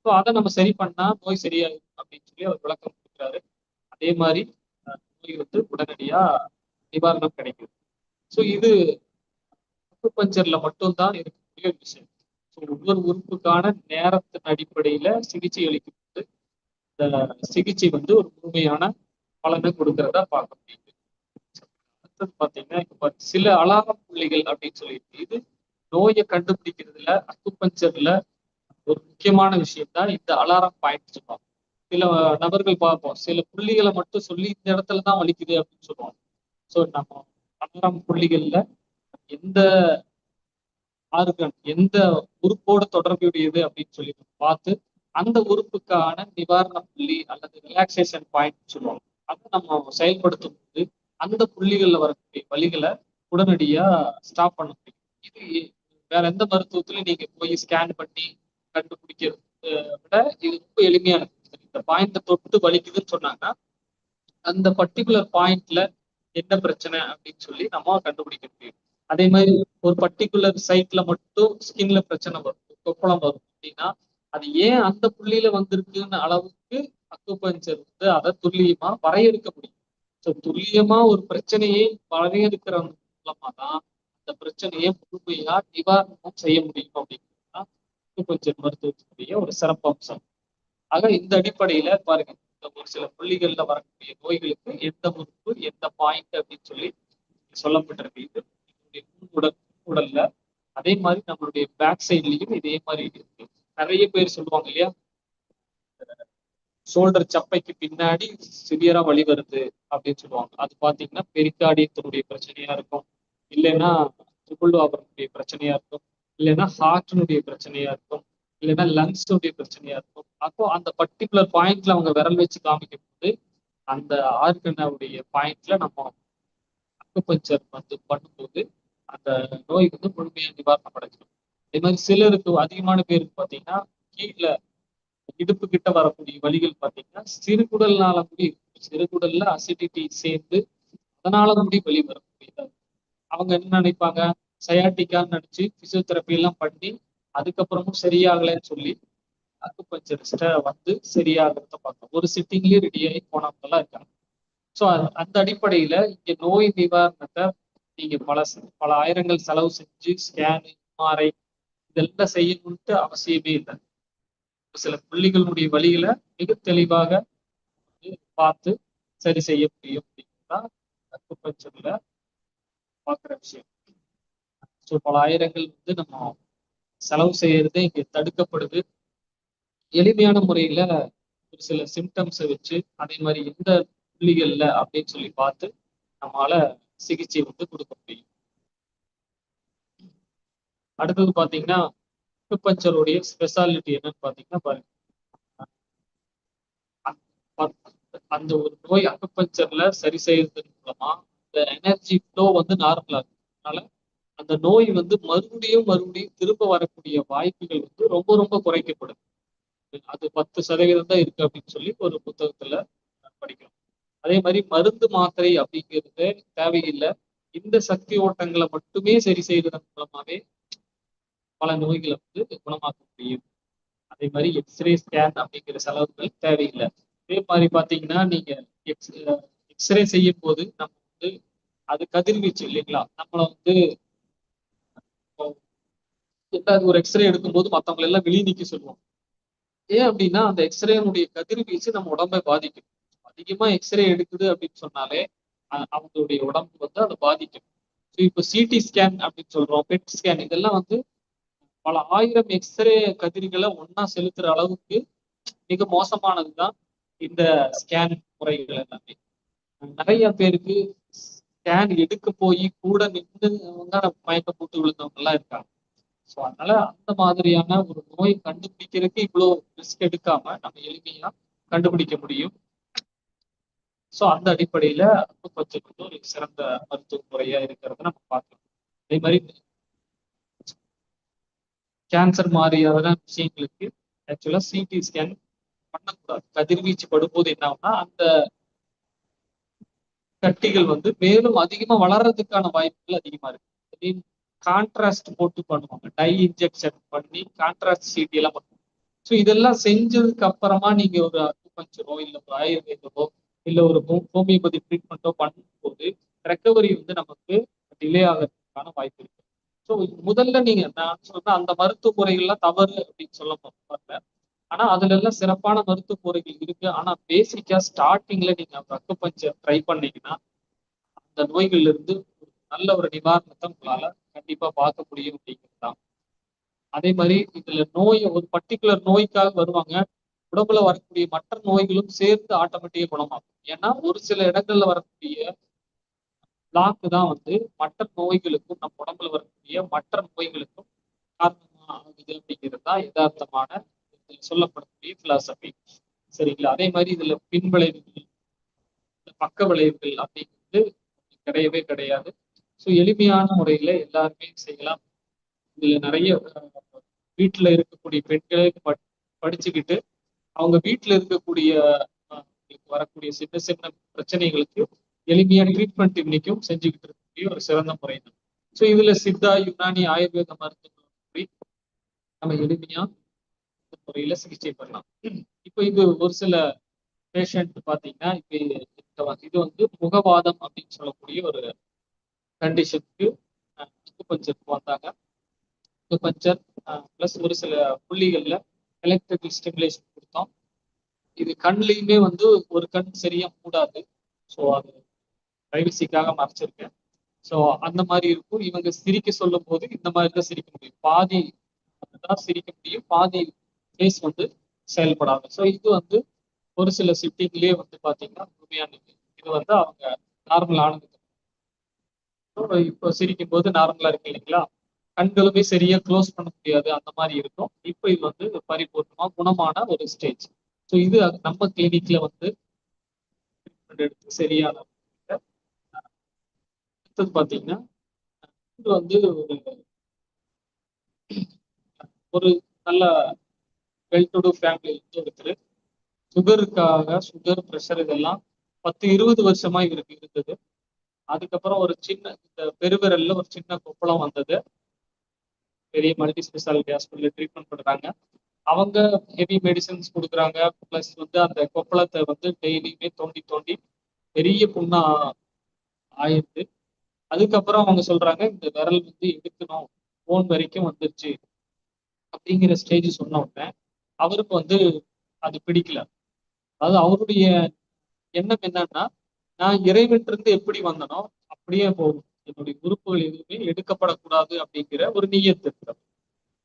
ஸோ அதை நம்ம சரி பண்ணா நோய் சரியாகும் அப்படின்னு சொல்லி அவர் விளக்கம் கொடுக்குறாரு. அதே மாதிரி நோய் வந்து உடனடியா நிவாரணம் கிடைக்குது. ஸோ இது அக்குபஞ்சர்ல மட்டும்தான் இருக்கக்கூடிய ஒரு விஷயம். ஸோ ஒவ்வொரு உறுப்புக்கான நேரத்தின் அடிப்படையில சிகிச்சை அளிக்கப்பட்டு இந்த சிகிச்சை வந்து ஒரு முழுமையான பலனை கொடுக்கறதா பார்க்க முடியுது. அடுத்தது பாத்தீங்கன்னா இப்ப சில அலாரம் புள்ளிகள் அப்படின்னு சொல்லிட்டு இது நோயை கண்டுபிடிக்கிறதுல அக்குபஞ்சர்ல ஒரு முக்கியமான விஷயம் தான் இந்த அலாரம் பாயிண்ட் சொல்லுவாங்க. சில நபர்கள் பார்ப்போம், சில புள்ளிகளை மட்டும் சொல்லி இந்த இடத்துல தான் வலிக்குது அப்படின்னு சொல்லுவாங்க. ஸோ நம்ம அலாரம் புள்ளிகள்ல எந்த ஆர்கன் எந்த உறுப்போட தொடர்புடையது அப்படின்னு சொல்லி பார்த்து அந்த உறுப்புக்கான நிவாரண புள்ளி அல்லது ரிலாக்ஸேஷன் பாயிண்ட் சொல்லுவாங்க. அதை நம்ம செயல்படுத்தும் போது அந்த புள்ளிகள்ல வரக்கூடிய வலிகளை உடனடியா ஸ்டாப் பண்ண முடியும். இது வேற எந்த மருத்துவத்திலும் நீங்க போய் ஸ்கேன் பண்ணி கண்டுபிடிக்கிறத விட இது ரொம்ப எளிமையானது. இந்த பாயிண்ட தொட்டு வலிக்குதுன்னு சொன்னாங்கன்னா அந்த பர்டிகுலர் பாயிண்ட்ல என்ன பிரச்சனை அப்படின்னு சொல்லி நம்ம கண்டுபிடிக்க முடியும். அதே மாதிரி ஒரு பர்டிகுலர் சைட்ல மட்டும் ஸ்கின்ல பிரச்சனை வரும், கொப்பளம் வரும் அப்படின்னா அது ஏன் அந்த புள்ளியில வந்திருக்குன்னு அளவுக்கு அக்குபஞ்சர் வந்து அதை துல்லியமா வரையறுக்க முடியும். ஸோ துல்லியமா ஒரு பிரச்சனையை வரையறுக்கிற மூலமா தான் அந்த பிரச்சனையை முழுமையா நிவாரணம் செய்ய முடியும் அப்படிங்கிறது அக்குபஞ்சர் மருத்துவத்தினுடைய ஒரு சிறப்பம்சம். ஆக இந்த அடிப்படையில பாருங்க, ஒரு சில புள்ளிகள்ல வரக்கூடிய நோய்களுக்கு எந்த உறுப்பு எந்த பாயிண்ட் அப்படின்னு சொல்லி சொல்லப்பட்டிருக்கு. இது உடல் உடல்ல அதே மாதிரி நம்மளுடைய பேக் சைட்லயும் இதே மாதிரி இருக்கு. நிறைய பேர் சொல்லுவாங்க இல்லையா, ஷோல்டர் சப்பைக்கு பின்னாடி சிவியரா வலி வருது அப்படின்னு சொல்லுவாங்க. அது பாத்தீங்கன்னா பெரிகார்டியத்தினுடைய பிரச்சனையா இருக்கும், இல்லைன்னா ட்ரிபிள் வாபரனுடைய பிரச்சனையா இருக்கும், இல்லைன்னா ஹார்ட்னுடைய பிரச்சனையா இருக்கும், இல்லைன்னா லங்ஸுடைய பிரச்சனையா இருக்கும். அப்போ அந்த பர்டிகுலர் பாயிண்ட்ல அவங்க விரல் வச்சு காமிக்கும் போது அந்த ஆர்கனுடைய பாயிண்ட்ல நம்ம அக்குபஞ்சர் வந்து பண்ணும்போது அந்த நோய் வந்து முழுமையா நிவாரணம் அடைஞ்சிடும். அதே மாதிரி சிலருக்கு அதிகமான பேருக்கு பார்த்தீங்கன்னா கீழே இடுப்பு கிட்ட வரக்கூடிய வலிகள் பார்த்தீங்கன்னா சிறுகுடல்னால முடி சிறுகுடல்ல அசிடிட்டி சேர்ந்து அதனால முடி வலி வரக்கூடியது. அவங்க என்ன நினைப்பாங்க, சயாட்டிக்கான்னு நினைச்சு பிசியோதெரப்பி எல்லாம் பண்ணி அதுக்கப்புறமும் சரியாகலைன்னு சொல்லி அக்குபஞ்சரிஸ்ட வந்து சரியாகிறத பார்க்கணும். ஒரு சிட்டிங்லயே ரெடி ஆகி போனவங்க எல்லாம் இருக்காங்க. ஸோ அந்த அடிப்படையில இங்க நோய் நிவாரணத்தை நீங்க பல ஆயிரங்கள் செலவு செஞ்சு ஸ்கேனு எம்ஆர்ஐ இதெல்லாம் செய்யணும்ட்டு அவசியமே இல்லை. சில புள்ளிகளுடைய வழிகளை மிக தெளிவாக பார்த்து சரி செய்ய முடியும் அப்படிங்கிறதா அக்குபஞ்சர்ல பார்க்குற விஷயம். ஸோ பல ஆயிரங்கள் வந்து நம்ம செலவு செய்யறதே இங்க தடுக்கப்படுது. எளிமையான முறையில ஒரு சில சிம்டம்ஸை வச்சு அதே மாதிரி எந்த புள்ளிகள்ல அப்படின்னு சொல்லி பார்த்து நம்மளால சிகிச்சை வந்து கொடுக்க முடியும். அடுத்தது பாத்தீங்கன்னா அக்குபஞ்சருடைய ஸ்பெஷாலிட்டி என்னன்னு பாத்தீங்கன்னா பாருங்க, அந்த ஒரு நோய் அக்குபஞ்சர்ல சரி செய்யறதன் மூலமா இந்த எனர்ஜி ஃப்ளோ வந்து நார்மலா இருக்கு. அதனால அந்த நோய் வந்து மறுபடியும் திரும்ப வரக்கூடிய வாய்ப்புகள் வந்து ரொம்ப ரொம்ப குறைக்கப்படுது. அது 10% தான் இருக்கு அப்படின்னு சொல்லி ஒரு புத்தகத்துல படிக்கிறோம். அதே மாதிரி மருந்து மாத்திரை அப்படிங்கிறது தேவையில்லை. இந்த சக்தி ஓட்டங்களை மட்டுமே சரி செய்வதன் மூலமாவே பல நோய்களை வந்து குணமாக்க முடியும். அதே மாதிரி எக்ஸ்ரே ஸ்கேன் அப்படிங்கிற செலவுகள் தேவையில்லை. அதே மாதிரி பாத்தீங்கன்னா நீங்க எக்ஸ்ரே செய்யும் போது நம்ம வந்து அது கதிர்வீச்சு இல்லைங்களா, நம்மளை வந்து ஒரு எக்ஸ்ரே எடுக்கும்போது மற்றவங்களை எல்லாம் வெளியே நிக்க சொல்லுவோம். ஏன் அப்படின்னா அந்த எக்ஸ்ரேனுடைய கதிர்வீச்சு நம்ம உடம்பை பாதிக்கும். அதிகமா எக்ஸ்ரே எடுக்குது அப்படின்னு சொன்னாலே அவங்களுடைய உடம்பு வந்து அதை பாதிக்கும். இப்போ சிடி ஸ்கேன் அப்படின்னு சொல்றோம், பெட் ஸ்கேன், இதெல்லாம் வந்து பல ஆயிரம் எக்ஸ்ரே கதிர்களை ஒன்னா செலுத்துற அளவுக்கு மிக மோசமானதுதான் இந்த ஸ்கேன் முறைகள் எல்லாமே. நிறைய பேருக்கு ஸ்கேன் எடுக்க போய் கூட நின்று மயக்க போட்டு விழுந்தவங்க எல்லாம் இருக்காங்க. ஸோ அதனால அந்த மாதிரியான ஒரு நோய் கண்டுபிடிக்கிறதுக்கு இவ்வளவு ரிஸ்க் எடுக்காம நம்ம எளிமையா கண்டுபிடிக்க முடியும். ஸோ அந்த அடிப்படையில அக்குபஞ்சர் வந்து ஒரு சிறந்த மருத்துவ முறையா இருக்கிறத நம்ம பார்க்கலாம். அதே மாதிரி கேன்சர் மாதிரியான விஷயங்களுக்கு ஆக்சுவலா சிடி ஸ்கேன் பண்ணக்கூடாது. கதிர்வீச்சு படும்போது என்ன ஆகும்னா அந்த கட்டிகள் வந்து மேலும் அதிகமா வளர்றதுக்கான வாய்ப்புகள் அதிகமா இருக்கு. கான்ட்ராஸ்ட் போட்டு பண்ணுவாங்க, டை இன்ஜெக்ஷன் பண்ணி கான்ட்ராஸ்ட் சிடி எல்லாம் பண்ணுவாங்க. ஸோ இதெல்லாம் செஞ்சதுக்கு அப்புறமா நீங்க ஒரு அக்குபஞ்சரோ இல்ல ஒரு ஆயுர்வேதமோ இல்ல ஒரு ஹோமியோபதி ட்ரீட்மெண்ட்டோ பண்ணும்போது ரெக்கவரி வந்து நமக்கு டிலே ஆகிறதுக்கான வாய்ப்பு இருக்கு. ஸோ முதல்ல நீங்க நான் சொல்றேன் அந்த மருத்துவ முறைகள்லாம் தவறு அப்படின்னு சொல்ல வரல. ஆனா அதுல எல்லாம் சிறப்பான மருத்துவ முறைகள் இருக்கு. ஆனா பேசிக்கா ஸ்டார்டிங்ல நீங்க அக்குபஞ்சர் ட்ரை பண்ணீங்கன்னா அந்த நோய்கள்ல இருந்து நல்ல ஒரு நிவாரணத்தை உங்களால கண்டிப்பா பார்க்க முடியும் அப்படிங்கிறது தான். அதே மாதிரி இதுல நோய் ஒரு பர்டிகுலர் நோய்க்காக வருவாங்க, உடம்புல வரக்கூடிய மற்ற நோய்களும் சேர்த்து ஆட்டோமேட்டிக்கா குணமாகும். ஏன்னா ஒரு சில இடங்கள்ல வரக்கூடிய பிளாக்கு தான் வந்து மற்ற நோய்களுக்கும் நம்ம உடம்புல வரக்கூடிய மற்ற நோய்களுக்கும் காரணமா ஆகுது அப்படிங்கிறது தான் யதார்த்தமான சொல்லப்படக்கூடிய பிலாசபி. சரிங்களா? அதே மாதிரி இதுல பின்விளைவுகள், பக்க விளைவுகள் அப்படிங்கிறது கிடையவே கிடையாது. ஸோ எளிமையான முறையில எல்லாருமே செய்யலாம். இதுல நிறைய வீட்டுல இருக்கக்கூடிய பெண்களே படிச்சுக்கிட்டு அவங்க வீட்டுல இருக்கக்கூடிய வரக்கூடிய சின்ன சின்ன பிரச்சனைகளுக்கு எளிமையா ட்ரீட்மெண்ட் இன்னைக்கும் செஞ்சுக்கிட்டு இருக்கக்கூடிய ஒரு சிறந்த முறை தான். ஸோ இதுல சித்தா, யுனானி, ஆயுர்வேத மருத்துவ நம்ம எளிமையா முறையில சிகிச்சை பண்ணலாம். இப்போ இது ஒரு சில பேஷண்ட் பாத்தீங்கன்னா இப்ப இது வந்து முகவாதம் அப்படின்னு சொல்லக்கூடிய ஒரு கண்டிஷனுக்கு அக்குபஞ்சருக்கு வந்தாங்க. அக்குபஞ்சர் பிளஸ் ஒரு சில புள்ளிகள்ல எலக்ட்ரிக்கல் ஸ்டிமுலேஷன் கொடுத்தோம். இது கண்லயுமே வந்து ஒரு கண் சரியா மூடாது. ஸோ அது பிரைவசிக்காக மறைச்சிருக்கேன். ஸோ அந்த மாதிரி இருக்கும். இவங்க சிரிக்க சொல்லும் போது இந்த மாதிரி தான் சிரிக்க முடியும், பாதி தான் சிரிக்க முடியும், பாதி ஃபேஸ் வந்து செயல்படாது. ஸோ இது வந்து ஒரு சில சிட்டிங்லயே வந்து பாத்தீங்கன்னா உண்மையானது. இது வந்து அவங்க நார்மல் ஆனதுக்கு இப்போ சிரிக்கும் போது நார்மலா இருக்கு இல்லைங்களா, கண்களுமே சரியா க்ளோஸ் பண்ண முடியாது, அந்த மாதிரி இருக்கும். இப்போ இது வந்து பரிபூர்ணமா குணமான ஒரு ஸ்டேஜ். ஸோ இது நம்ம கிளினிக்ல வந்து எடுத்து சரியான அடுத்தது பாத்தீங்கன்னா இது வந்து ஒரு நல்ல வெல் டு டூ ஃபேமிலி ஒருத்தர் சுகருக்காக, சுகர் பிரஷர் இதெல்லாம் 10-20 வருஷமா இவருக்கு இருந்தது. அதுக்கப்புறம் ஒரு சின்ன இந்த பெருவிரல்ல ஒரு சின்ன கொப்பளம் வந்தது. பெரிய மல்டி ஸ்பெஷாலிட்டி ஹாஸ்பிட்டல் ட்ரீட்மெண்ட் பண்றாங்க. அவங்க ஹெவி மெடிசன்ஸ் கொடுக்குறாங்க. பிளஸ் வந்து அந்த கொப்பளத்தை வந்து டெய்லியுமே தோண்டி தோண்டி பெரிய புண்ணா ஆயிடுது. அதுக்கப்புறம் அவங்க சொல்றாங்க இந்த விரல் வந்து எடுக்கணும், போன் வரைக்கும் வந்துருச்சு அப்படிங்கிற ஸ்டேஜ் சொன்ன உடனே அவருக்கு வந்து அது பிடிக்கல. அதாவது அவருடைய எண்ணம் என்னன்னா, நான் இறைவனிலிருந்து எப்படி வந்தனோ அப்படியே போகும், என்னுடைய உறுப்புகள் எதுவுமே எடுக்கப்படக்கூடாது அப்படிங்கிற ஒரு நியத்து இருக்கு.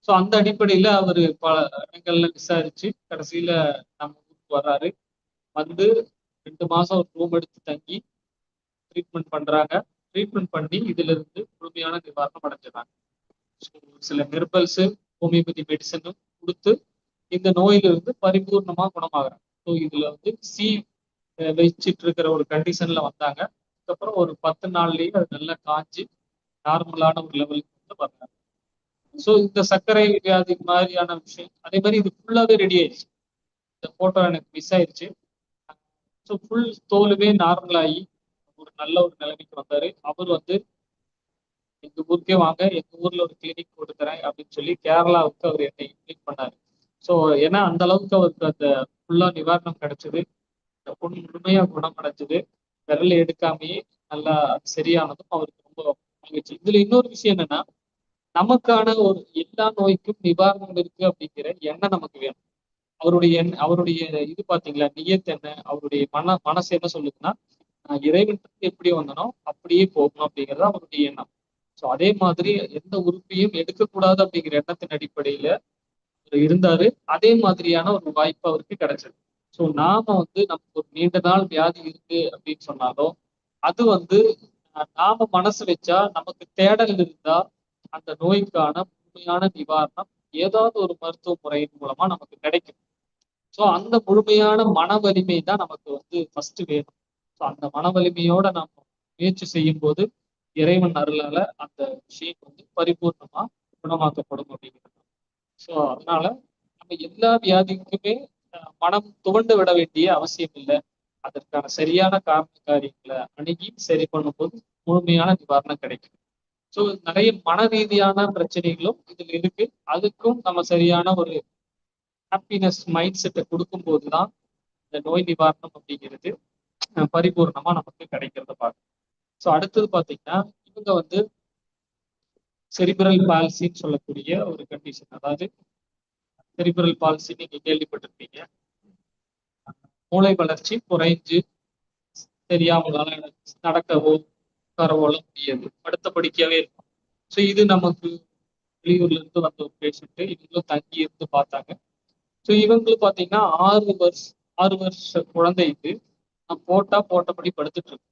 ஸோ அந்த அடிப்படையில அவரு பல இடங்கள்ல விசாரிச்சு கடைசியில நம்ம ஊருக்கு வர்றாரு. வந்து 2 மாசம் ஒரு ரூம் எடுத்து தங்கி ட்ரீட்மெண்ட் பண்றாங்க. ட்ரீட்மெண்ட் பண்ணி இதுல இருந்து முழுமையான நிவாரணம் அடைஞ்சிடறாங்க. சில ஹெர்பல்ஸ், ஹோமியோபதி மெடிசனும் கொடுத்து இந்த நோயிலிருந்து பரிபூர்ணமா குணமாகறாங்க. ஸோ இதுல வந்து வச்சிட்டு இருக்கிற ஒரு கண்டிஷன்ல வந்தாங்க. அதுக்கப்புறம் ஒரு 10 நாள்லயே அது நல்லா காஞ்சி நார்மலான ஒரு லெவலுக்கு வந்து வந்தாங்க. ஸோ இந்த சர்க்கரை வியாதி மாதிரியான விஷயம் அதே மாதிரி இது ஃபுல்லாவே ரெடி ஆயிடுச்சு. இந்த போட்டோ எனக்கு மிஸ் ஆயிடுச்சு. ஸோ ஃபுல் தோலுமே நார்மல் ஆகி ஒரு நல்ல ஒரு நிலைமைக்கு வந்தாரு. அவர் வந்து எங்க ஊருக்கே வாங்க, எங்க ஊர்ல ஒரு கிளினிக் கொடுக்குறேன் அப்படின்னு சொல்லி கேரளாவுக்கு அவர் என்னை இன்வைட் பண்ணாரு. ஸோ ஏன்னா அந்த அளவுக்கு அவருக்கு அந்த ஃபுல்லா நிவாரணம் கிடைச்சது, பொண்ணு முழுமையா குணமடைஞ்சது, விரல் எடுக்காமையே நல்லா சரியானதும் அவருக்கு ரொம்ப மகிழ்ச்சி. இதுல இன்னொரு விஷயம் என்னன்னா, நமக்கான ஒரு எல்லா நோய்க்கும் நிவாரணம் இருக்கு அப்படிங்கிற எண்ணம் நமக்கு வேணும். அவருடைய இது பாத்தீங்களா, நியத்து என்ன, அவருடைய மனசு என்ன சொல்லுதுன்னா, நான் இறைவனுக்கு எப்படி வந்தனோ அப்படியே போகணும் அப்படிங்கிறது அவருடைய எண்ணம். ஸோ அதே மாதிரி எந்த உறுப்பையும் எடுக்கக்கூடாது அப்படிங்கிற எண்ணத்தின் அடிப்படையில இருந்தாரு. அதே மாதிரியான ஒரு வாய்ப்பு அவருக்கு கிடைச்சது. ஸோ நாம நமக்கு ஒரு நீண்ட நாள் வியாதி இருக்கு அப்படின்னு சொன்னாலும் அது நாம மனசு வச்சா நமக்கு தேடல் இருந்தா அந்த நோய்க்கான முழுமையான நிவாரணம் ஏதாவது ஒரு மருத்துவ முறையின் மூலமா நமக்கு கிடைக்கும். ஸோ அந்த முழுமையான மன வலிமை தான் நமக்கு ஃபர்ஸ்ட் வேணும். ஸோ அந்த மன வலிமையோட நம்ம முயற்சி செய்யும் போது இறைவன் அருளால அந்த விஷயம் பரிபூர்ணமா குணமாக்கப்படும் அப்படிங்கிறது. ஸோ அதனால நம்ம எல்லா வியாதிக்குமே மனம் துவண்டு விட வேண்டிய அவசியம் இல்லை. அதற்கான சரியான காரண காரியங்களை அணுகி சரி பண்ணும்போது முழுமையான நிவாரணம் கிடைக்கும். ஸோ நிறைய மன ரீதியான பிரச்சனைகளும் இதுல இருக்கு. அதுக்கும் நம்ம சரியான ஒரு ஹாப்பினஸ் மைண்ட் செட்டை கொடுக்கும் போதுதான் இந்த நோய் நிவாரணம் அப்படிங்கிறது பரிபூர்ணமா நமக்கு கிடைக்கிறத பார்க்கணும். ஸோ அடுத்தது பாத்தீங்கன்னா இவங்க செரிபிரல் பால்சின்னு சொல்லக்கூடிய ஒரு கண்டிஷன். அதாவது செரிபிரல் பால்சி நீங்க கேள்விப்பட்டிருப்பீங்க. மூளை வளர்ச்சி குறைஞ்சு தெரியாமலால நடக்கவோ உட்காரவோலாம் முடியாது, படுத்த படிக்கவே இருக்கும். ஸோ இது நமக்கு வெளியூர்ல இருந்து வந்த ஒரு பேஷண்ட். இவங்களும் தங்கி இருந்து பார்த்தாங்க. ஸோ இவங்களும் பாத்தீங்கன்னா 6 வருஷ குழந்தை இது. போட்டபடி படுத்துட்டு இருக்கு.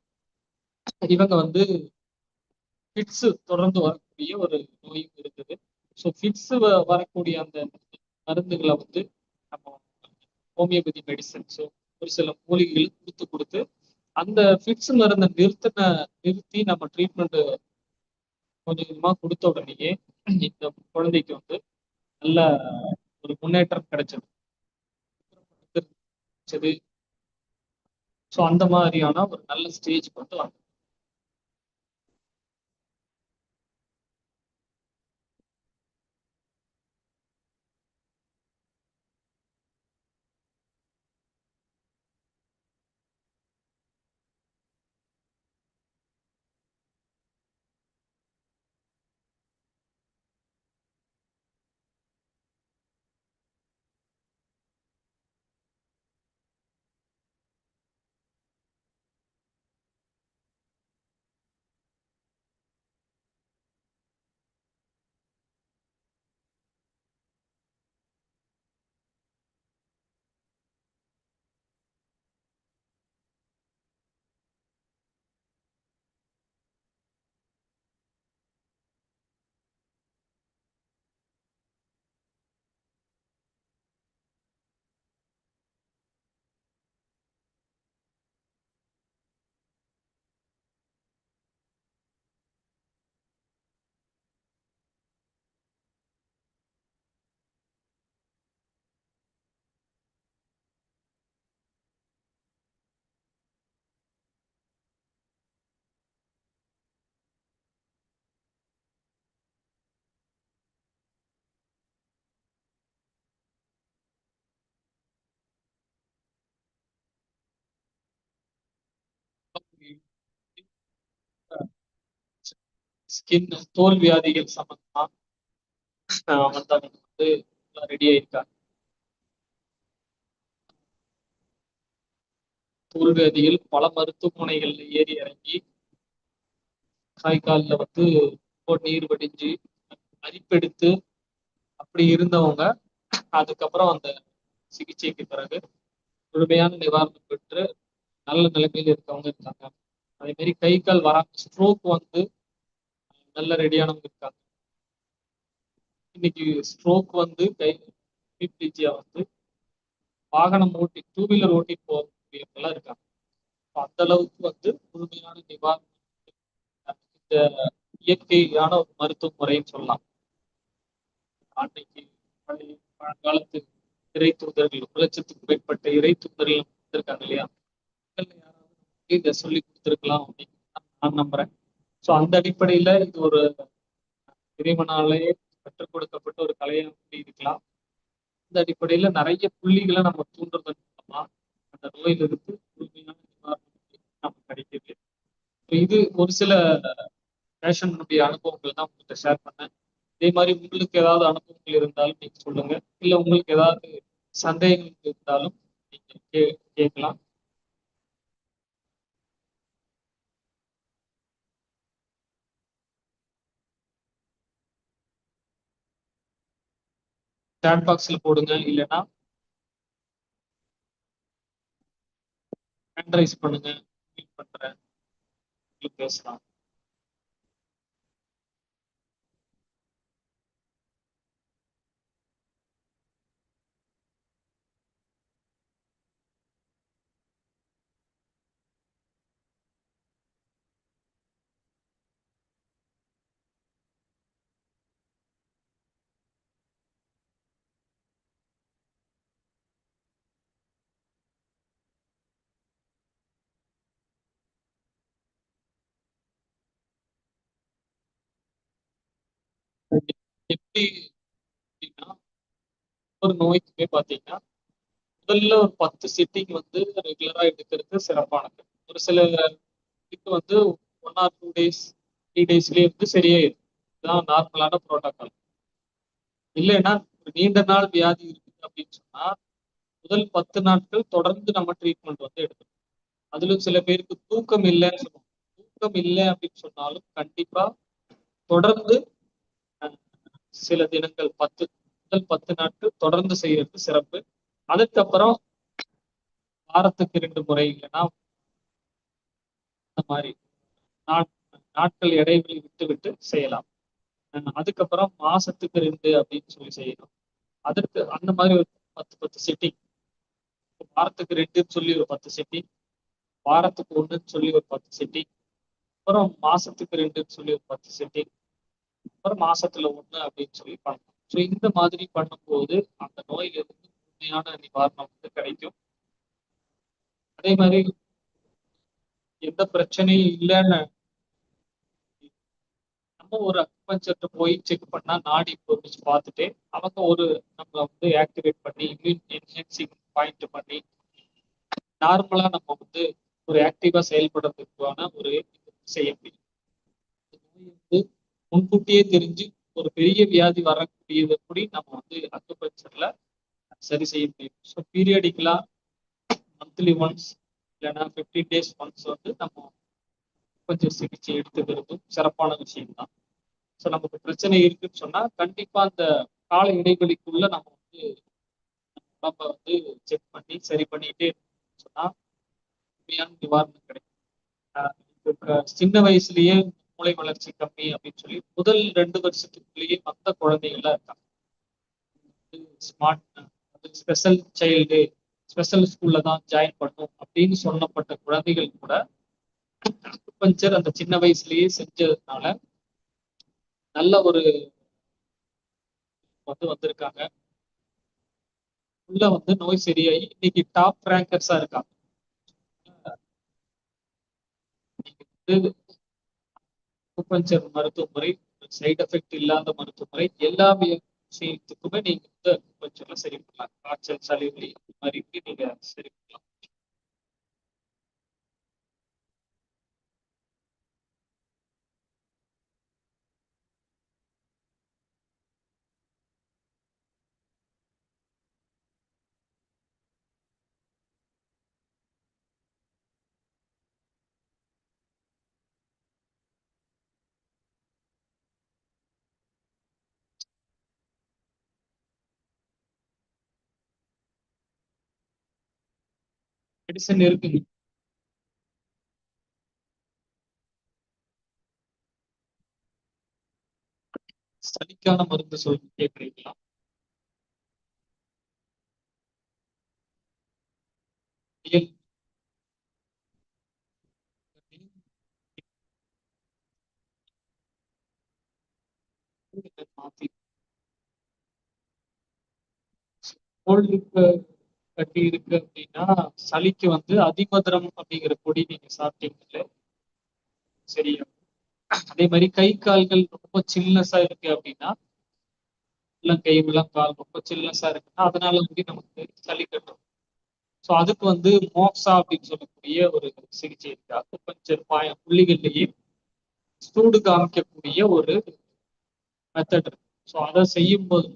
இவங்க ஃபிட்ஸ் தொடர்ந்து வரக்கூடிய ஒரு நோயும் இருக்குது. ஸோ ஃபிட்ஸ் வரக்கூடிய அந்த மருந்துகளை நம்ம ஹோமியோபதி மெடிசன்ஸோ ஒரு சில மூலிகைகள் கொடுத்து அந்த ஃபிட்ஸ் மருந்தை நிறுத்தி நம்ம ட்ரீட்மெண்ட் கொஞ்சம் கொஞ்சமா கொடுத்த உடனேயே இந்த குழந்தைக்கு நல்ல ஒரு முன்னேற்றம் கிடைச்சது. ஸோ அந்த மாதிரியான ஒரு நல்ல ஸ்டேஜ் வாங்க. ஸ்கின் தோல் வியாதிகள் சம்பந்தமா ரெடி ஆயிருக்காங்க. தோல் வியாதிகள் பல மருத்துவமனைகள்ல ஏறி இறங்கி காய்காலில் நீர் வடிஞ்சு அரிப்பெடுத்து அப்படி இருந்தவங்க அதுக்கப்புறம் அந்த சிகிச்சைக்கு பிறகு முழுமையான நிவாரணம் பெற்று நல்ல நிலைமையில இருக்கவங்க இருக்காங்க. அதே மாதிரி கை கால் வராம ஸ்ட்ரோக் நல்ல ரெடியானவங்க இருக்காங்க. இன்னைக்கு ஸ்ட்ரோக் ஹெமிப்ளீஜியா வாகனம் ஓட்டி 2 வீலர் ஓட்டி போகக்கூடியவங்களாம் இருக்காங்க. அந்த அளவுக்கு முழுமையான நிவாரணம் இந்த இயற்கையான ஒரு மருத்துவ முறைன்னு சொல்லலாம். அன்னைக்கு பழங்காலத்து இறை தூதர்கள் 1,00,000க்கும் மேற்பட்ட இறை தூதர்கள் இருக்காங்க இல்லையா, யாராவது இதை சொல்லி கொடுத்துருக்கலாம் அப்படின்னு நான் நம்புறேன். ஸோ அந்த அடிப்படையில இது ஒரு இறைவனாலேயே கற்றுக் கொடுக்கப்பட்ட ஒரு கலையா இருக்கலாம். இந்த அடிப்படையில நிறைய புள்ளிகளை நம்ம தூண்டுறது மூலமா அந்த நோயிலிருந்து முழுமையான நிவாரணம் நம்ம கிடைக்கிறது. இது ஒரு சில பேஷனுடைய அனுபவங்கள் தான் உங்கள்கிட்ட ஷேர் பண்ணேன். இதே மாதிரி உங்களுக்கு ஏதாவது அனுபவங்கள் இருந்தாலும் நீங்க சொல்லுங்க. இல்ல உங்களுக்கு ஏதாவது சந்தேகங்கள் இருந்தாலும் நீங்க கேட்கலாம். சாட் பாக்ஸ்ல போடுங்க, இல்லைன்னா ஹேண்ட் ரைஸ் பண்ணுங்க, பண்றேன், பேசலாம். எப்படி அப்படின்னா, ஒரு நோய்க்குமே பாத்தீங்கன்னா முதல்ல ஒரு 10 சிட்டிங் வந்து ரெகுலரா எடுக்கிறது சிறப்பானது. ஒரு சில இது வந்து 1 or 2 days 3 daysலயே வந்து சரியாயிடும். இதுதான் நார்மலான ப்ரோட்டோகால். இல்லைன்னா ஒரு நீண்ட நாள் வியாதி இருக்குது அப்படின்னு சொன்னா முதல் 10 நாட்கள் தொடர்ந்து நம்ம ட்ரீட்மெண்ட் வந்து எடுக்கணும். அதுல சில பேருக்கு தூக்கம் இல்லைன்னு சொல்லுவாங்க. தூக்கம் இல்லை அப்படின்னு சொன்னாலும் கண்டிப்பா தொடர்ந்து அஹ், சில தினங்கள் 10 முதல் 10 நாட்கள் தொடர்ந்து செய்யறது சிறப்பு. அதுக்கப்புறம் வாரத்துக்கு 2 முறை, இல்லைன்னா இந்த மாதிரி நாட்கள் இடைவெளி விட்டு விட்டு செய்யலாம். அதுக்கப்புறம் மாசத்துக்கு 2 அப்படின்னு சொல்லி செய்யணும். அதற்கு அந்த மாதிரி ஒரு 10 10 சிட்டிங், வாரத்துக்கு 2ன்னு சொல்லி ஒரு 10 சிட்டிங், வாரத்துக்கு 1ன்னு சொல்லி ஒரு 10 சிட்டிங், அப்புறம் மாசத்துக்கு 2ன்னு சொல்லி ஒரு 10 சிட்டிங், அப்புறம் மாசத்துல 1 அப்படின்னு சொல்லி பண்ணணும். ஸோ இந்த மாதிரி பண்ணும்போது அந்த நோயிலிருந்து முழுமையான நிவாரணம் வந்து கிடைக்கும். அதே மாதிரி எந்த பிரச்சனையும் இல்லைன்னு நம்ம ஒரு அக்குபஞ்சர்ட்ட போய் செக் பண்ணா நாடி போச்சு பார்த்துட்டு அவங்க ஒரு நம்மளை வந்து ஆக்டிவேட் பண்ணி இம்யூன் என்ஹென்சிங் பாயிண்ட் பண்ணி நார்மலா நம்ம வந்து ஒரு ஆக்டிவா செயல்படுறதுக்கான ஒரு செய்ய முடியும். நோய் வந்து முன்கூட்டியே தெரிஞ்சு ஒரு பெரிய வியாதி வரக்கூடியது எப்படி நம்ம வந்து அக்குபஞ்சர்ல சரி செய்ய முடியும். ஸோ பீரியடிக்கலா மந்த்லி ஒன்ஸ் இல்லைன்னா 15 days ஒன்ஸ் வந்து நம்ம கொஞ்சம் சிகிச்சை எடுத்துக்கிறதும் சிறப்பான விஷயம் தான். ஸோ நமக்கு பிரச்சனை இருக்குன்னு சொன்னா கண்டிப்பா அந்த கால இடைவெளிக்குள்ள நம்ம வந்து உடம்ப வந்து செக் பண்ணி சரி பண்ணிட்டே சொன்னா உண்மையான நிவாரணம் கிடைக்கும். இப்ப சின்ன வயசுலயே மூளை வளர்ச்சி கம்மி அப்படின்னு சொல்லி முதல் 2 வருஷத்துக்குள்ளேயே மற்ற குழந்தைகள்லாம் இருக்காங்க. ஸ்மார்ட் ஸ்பெஷல் சைல்டு, ஸ்பெஷல் ஸ்கூல்ல தான் ஜாயின் பண்ணும் அப்படின்னு சொல்லப்பட்ட குழந்தைகள் கூட அக்குபஞ்சர் அந்த சின்ன வயசுலயே செஞ்சதுனால நல்ல ஒரு வந்திருக்காங்க. உள்ள வந்து நோய் சரியாகி இன்னைக்கு டாப் ரேங்கர்ஸா இருக்காங்க. இன்னைக்கு வந்து அக்குபஞ்சர் மருத்துவ முறை, சைடு எஃபெக்ட் இல்லாத மருத்துவ முறை, எல்லா விஷயத்துக்குமே நீங்க வந்து அக்குபஞ்சர்ல சரி பண்ணலாம். காய்ச்சல், சளிவலி இந்த மாதிரி நீங்க சரி பண்ணலாம். மெடிசன் இருக்குங்க. சளிக்கான மருந்து சொல்லி கேட்குறீங்களா? மாத்தி கோல்டு கட்டி இருக்கு அப்படின்னா சளிக்கு வந்து அதிமதுரம் அப்படிங்கிற பொடி நீங்க சாப்பிட்டீங்கல்ல சரியா. அதே மாதிரி கை கால்கள் ரொம்ப சில்னஸா இருக்கு அப்படின்னா, உள்ளங்கை உள்ளங்கால் ரொம்ப சில்னஸா இருக்குன்னா அதனால வந்து நமக்கு சளி கட்டும். ஸோ அதுக்கு வந்து மோக்ஸா அப்படின்னு சொல்லக்கூடிய ஒரு சிகிச்சை இருக்கு. அக்குபஞ்சர் புள்ளிகள்லயே சூடு காமிக்கக்கூடிய ஒரு மெத்தட் இருக்கு. ஸோ அதை செய்யும் போது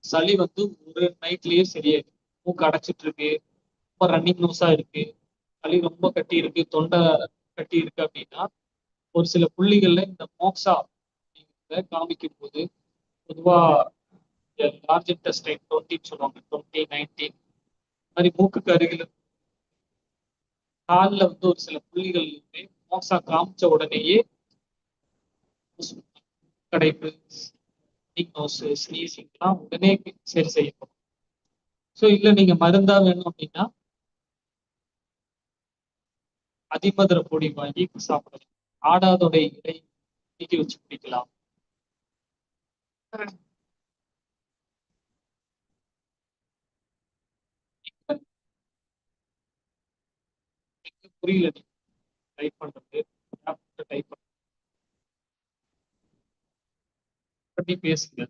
சளி வந்து ஒரு நைட்லயே சரியாயிடும். மூக்கு அடைச்சிட்டு இருக்கு, ரொம்ப ரன்னிங் நோஸா இருக்கு, சளி ரொம்ப கட்டி இருக்கு, தொண்டை கட்டி இருக்கு அப்படின்னா ஒரு சில புள்ளிகள்ல இந்த மோக்ஸா காமிக்கும் போது பொதுவா லார்ஜ் இன்டெஸ்டைன் 20 சொல்லுவாங்க, 2019 மாதிரி மூக்குக்கு அருகில் காலில் வந்து ஒரு சில புள்ளிகள் மோக்ஸா காமிச்ச உடனேயே கடைப்பு, ஸ்னீசிங்லாம் உடனே சரி செய்யப்படும். ஸோ இல்லை நீங்க மருந்தா வேணும் அப்படின்னா அதிமதுர பொடி வாங்கி சாப்பிடலாம். ஆடாதோட இலை நீக்கி வச்சு குடிக்கலாம். புரியல, டைப் பண்றது டைப் பண்ணி பேசுங்க.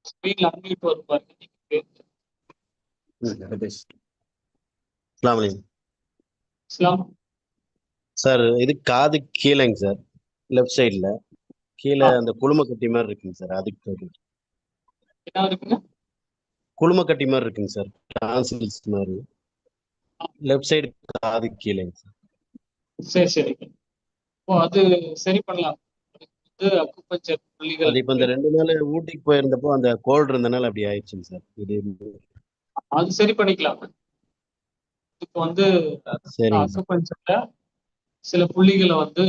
ஸ்க்ரீன்ல அன்மியூட் வரும் பாருங்க, நீங்க பேசுங்க. இஸ்லாம் சார் இது காது கீழேங்க சார், லெஃப்ட் சைடில் கீழே அந்த குளுமக்கட்டி மாதிரி இருக்குங்க சார். அதுக்கு என்ன இருக்குங்க? குளுமக்கட்டி மாதிரி இருக்குங்க சார், டான்சில்ஸ் மாதிரி. லெஃப்ட் சைடு காது கீழேங்க சார். சரி சரிங்க. ஓ, அது சரி பண்ணலாம். அதுக்கு வந்து அக்குபஞ்சர் புள்ளிகள் அது இப்போ இந்த 2 நாள் ஊட்டிக்கு போயிருந்தப்போ அந்த கோல்டு இருந்தனால அப்படி ஆயிடுச்சுங்க சார். அது சரி பண்ணிக்கலாம். இப்போ வந்து சரிங்க சார். அக்குபஞ்சர்ல சில புள்ளிகளை வந்து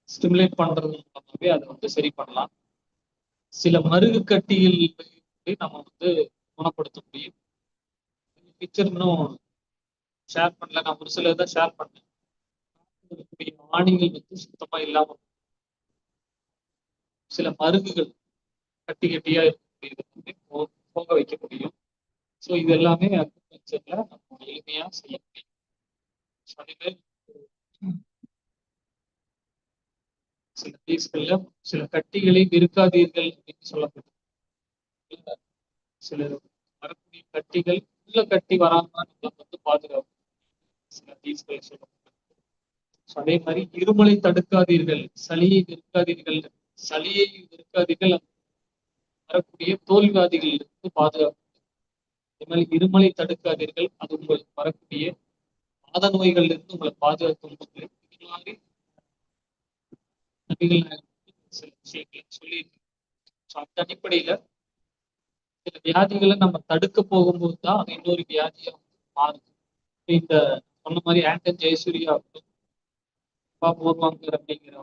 ஸ்டிமுலேட் பண்றது மூலமாவே அதை வந்து சரி பண்ணலாம். சில மருகு கட்டிகள் நம்ம வந்து குணப்படுத்த முடியும். பிக்சர் இன்னும் ஷேர் பண்ணல, நான் ஒரு சில இதை ஷேர் பண்ணேன். ஆணிகள் வந்து சுத்தமா இல்லாம சில மருகுகள் கட்டி கட்டியா இருக்கக்கூடியது போக வைக்க முடியும். ஸோ இது எல்லாமே அக்ரிகல்ச்சர்ல நம்ம எளிமையா செய்ய முடியும். சில பீஸ்கள்ல சில கட்டிகளை இருக்காதீர்கள் அப்படின்னு சொல்லப்படுது. சில வரக்கூடிய கட்டிகள் உள்ள கட்டி வராம நம்ம வந்து பாதுகாப்பு சில பீஸ்களை சொல்லப்படுது. அதே மாதிரி இருமலை தடுக்காதீர்கள், சளியை வெறுக்காதீர்கள். சளியை வெறுக்காதீர்கள் வரக்கூடிய தோல்வியாதிகள் இருந்து பாதுகாப்பு. அதே மாதிரி இருமலை தடுக்காதீர்கள், அது உங்களுக்கு வரக்கூடிய வாத நோய்கள்ல இருந்து உங்களை பாதுகாக்கும். இது மாதிரி சில விஷயங்களை சொல்லி அந்த அடிப்படையில சில வியாதிகளை நம்ம தடுக்க போகும்போது தான் அது இன்னொரு வியாதியா மாறுது. இந்த சொன்ன மாதிரி ஆண்டன் ஜெயசூர்யா ஆகட்டும், பூர்வாங்கர் அப்படிங்கிற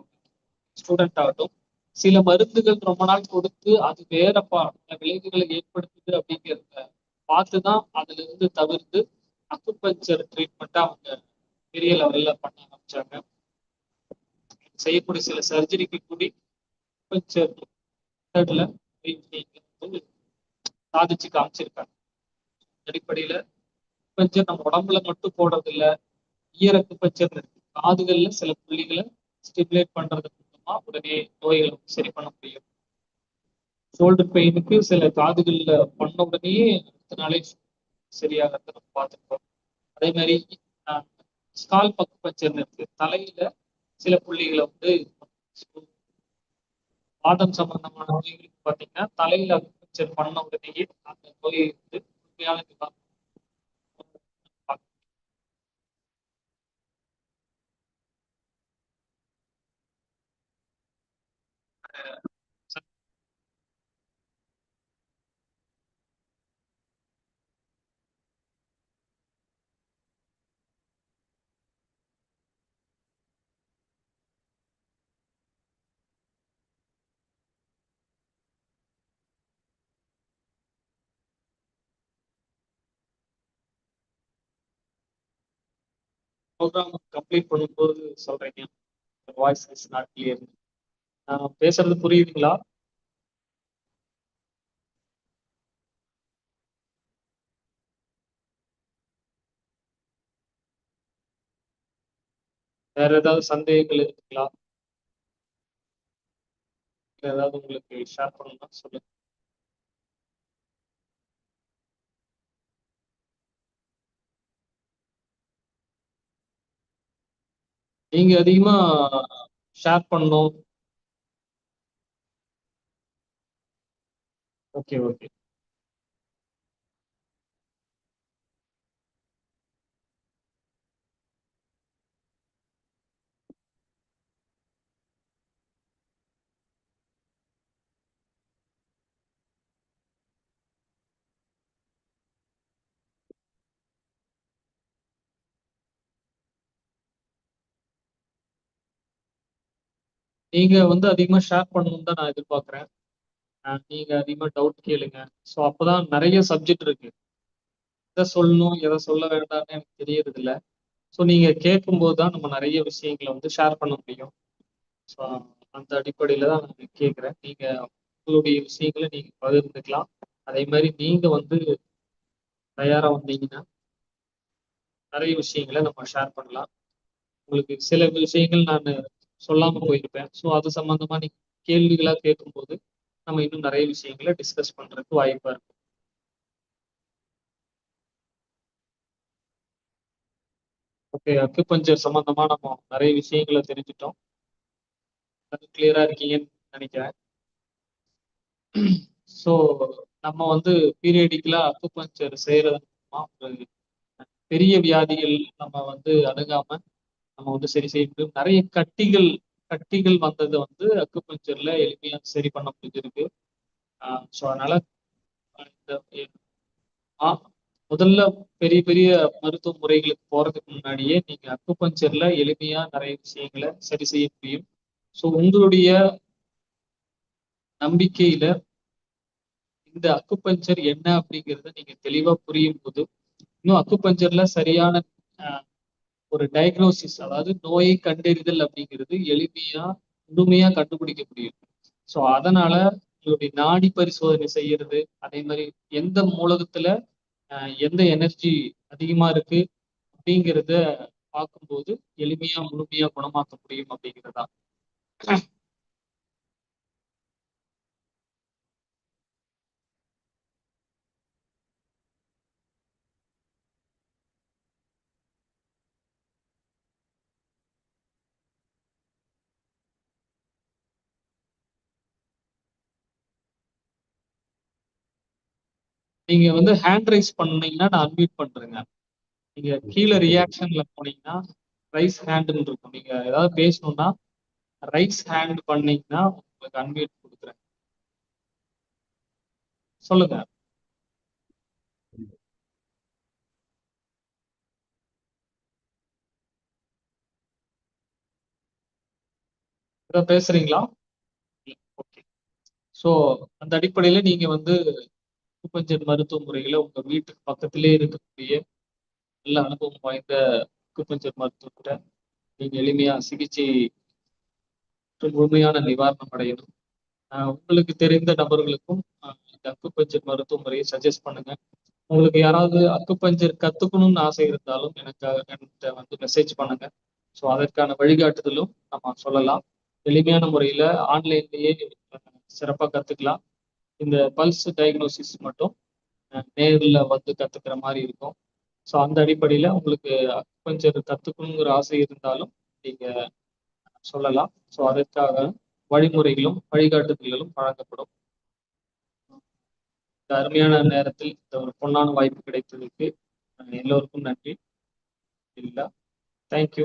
ஸ்டூடெண்ட் ஆகட்டும், சில மருந்துகள் ரொம்ப நாள் கொடுத்து அது வேற விளைவுகளை ஏற்படுத்துது அப்படிங்கிறத பார்த்துதான் அதுல இருந்து தவிர்த்து அக்குபஞ்சர் ட்ரீட்மெண்ட்டை அவங்க பெரிய லெவல்ல பண்ண ஆரம்பிச்சாங்க. செய்யக்கூடிய சில சர்ஜரிக்கு கூடி அக்குபஞ்சர் சாதிச்சு காமிச்சிருக்காங்க. அடிப்படையில அக்குபஞ்சர் நம்ம உடம்புல மட்டும் போடுறது இல்ல, ஈர அக்குபஞ்சர் இருக்கு. காதுகள்ல சில புள்ளிகளை ஸ்டிமுலேட் பண்றது மூலமா உடனே நோய்களை சரி பண்ண முடியும். ஷோல்டர் பெயினுக்கு சில காதுகள்ல பண்ண உடனேயே அடுத்த நாளே சரியாகிறத நம்ம பார்த்துருக்கோம். அதே மாதிரி ஸ்கால் அக்குபஞ்சர் இருக்கு. தலையில சில புள்ளிகளை வந்து வாதம் சம்பந்தமான நோய்களுக்கு பார்த்தீங்கன்னா தலையில அக்குபஞ்சர் பண்ண உடனேயே அந்த நோயை வந்து உண்மையான நிவாரணம். ப்ரோக்ராம் கம்ப்ளீட் பண்ணும்போது சொல்றீங்க, வாய்ஸ் இஸ் நாட் கிளியர். பேசுறது புரியுதுங்களா? வேற ஏதாவது சந்தேகங்கள் இருக்குங்களா? ஏதாவது உங்களுக்கு ஷேர் பண்ணணும்னா சொல்லுங்க. நீங்க அதிகமா ஷேர் பண்ணணும். Okay okay. நீங்க வந்து அதிகமா ஷேர் பண்ணணும்னு தான் நான் எதிர்பார்க்குறேன். நீங்க அதிகமா டவுட் கேளுங்க. ஸோ அப்பதான் நிறைய சப்ஜெக்ட் இருக்கு. எதை சொல்லணும் எதை சொல்ல வேண்டாம்னு எனக்கு தெரியறது இல்ல. ஸோ நீங்க கேட்கும்போது தான் நம்ம நிறைய விஷயங்களை வந்து ஷேர் பண்ண முடியும். ஸோ அந்த அடிப்படையில தான் நான் கேட்குறேன். நீங்க உங்களுடைய விஷயங்களை நீங்க பகிர்ந்துக்கலாம். அதே மாதிரி நீங்க வந்து தயாரா வந்தீங்கன்னா நிறைய விஷயங்களை நம்ம ஷேர் பண்ணலாம். உங்களுக்கு சில விஷயங்கள் நான் சொல்லாம போயிருப்பேன். ஸோ அது சம்பந்தமா நீங்க கேள்விகளா கேட்கும்போது நம்ம இன்னும் நிறைய விஷயங்களை டிஸ்கஸ் பண்றதுக்கு வாய்ப்பா இருக்கு. ஓகே, அக்குபஞ்சர் சம்பந்தமா நம்ம நிறைய விஷயங்களை தெரிஞ்சுட்டோம். கிளியரா இருக்கீங்கன்னு நினைக்கிறேன். ஸோ நம்ம வந்து பீரியடிக்கலா அக்குபஞ்சர் செய்யறது மூலமா ஒரு பெரிய வியாதிகள் நம்ம வந்து அணுகாம நம்ம வந்து சரி செய்ய முடியும். நிறைய கட்டிகள் கட்டிகள் வந்ததை வந்து அக்குபஞ்சர்ல எளிமையா சரி பண்ண முடிஞ்சிருக்கு. ஸோ அதனால இந்த ஆ- முதல்ல பெரிய பெரிய மருத்துவ முறைகளுக்கு போறதுக்கு முன்னாடியே நீங்க அக்குபஞ்சர்ல எளிமையா நிறைய விஷயங்களை சரி செய்ய முடியும். ஸோ உங்களுடைய நம்பிக்கையில இந்த அக்குபஞ்சர் என்ன அப்படிங்கிறத நீங்க தெளிவா புரியும் போது இன்னும் அக்குபஞ்சர்ல சரியான ஒரு டயக்னோசிஸ், அதாவது நோயை கண்டறிதல் அப்படிங்கிறது எளிமையா முழுமையா கண்டுபிடிக்க முடியும். ஸோ அதனால உங்களுடைய நாடி பரிசோதனை செய்யறது, அதே மாதிரி எந்த மூலகத்துல எந்த எனர்ஜி அதிகமா இருக்கு அப்படிங்கிறத பார்க்கும்போது எளிமையா முழுமையா குணமாக்க முடியும் அப்படிங்கிறதா. நீங்க வந்து ஹேண்ட் ரைஸ் பண்ணீங்கன்னா நான் அன்மியூட் பண்றேங்க. நீங்க கீழே ரியாக்ஷன்ல போனீங்கன்னா ரைஸ் ஹேண்ட்னு இருக்கும். நீங்க ஏதாவது பேசணும்னா ரைஸ் ஹேண்ட் பண்ணீங்கன்னா உங்களுக்கு அன்மியூட் கொடுக்குறேன். சொல்லுங்க. ஏதாவது பேசுறீங்களா? ஓகே. ஸோ அந்த அடிப்படையில நீங்க வந்து அக்குபஞ்சர் மருத்துவ முறைகளை உங்க வீட்டுக்கு பக்கத்திலே இருக்கக்கூடிய நல்ல அனுபவம் வாய்ந்த அக்குபஞ்சர் மருத்துவத்தை நீங்க எளிமையா சிகிச்சை மற்றும் முழுமையான நிவாரணம் அடையணும். உங்களுக்கு தெரிந்த நபர்களுக்கும் இந்த அக்குபஞ்சர் மருத்துவ முறையை சஜஸ்ட் பண்ணுங்க. உங்களுக்கு யாராவது அக்குபஞ்சர் கத்துக்கணும்னு ஆசை இருந்தாலும் எனக்கு என்கிட்ட வந்து மெசேஜ் பண்ணுங்க. ஸோ அதற்கான வழிகாட்டுதலும் நம்ம சொல்லலாம். எளிமையான முறையில ஆன்லைன்லயே சிறப்பாக கத்துக்கலாம். இந்த பல்ஸ் டயக்னோசிஸ் மட்டும் நேரில் வந்து கத்துக்கிற மாதிரி இருக்கும். ஸோ அந்த அடிப்படையில உங்களுக்கு அக்குபஞ்சர் கத்துக்கணுங்கிற ஆசை இருந்தாலும் நீங்க சொல்லலாம். ஸோ அதற்காக வழிமுறைகளும் வழிகாட்டுதல்களும் வழங்கப்படும். இந்த அருமையான நேரத்தில் இந்த ஒரு பொன்னான வாய்ப்பு கிடைத்ததுக்கு எல்லோருக்கும் நன்றி. இல்லா, தேங்க்யூ.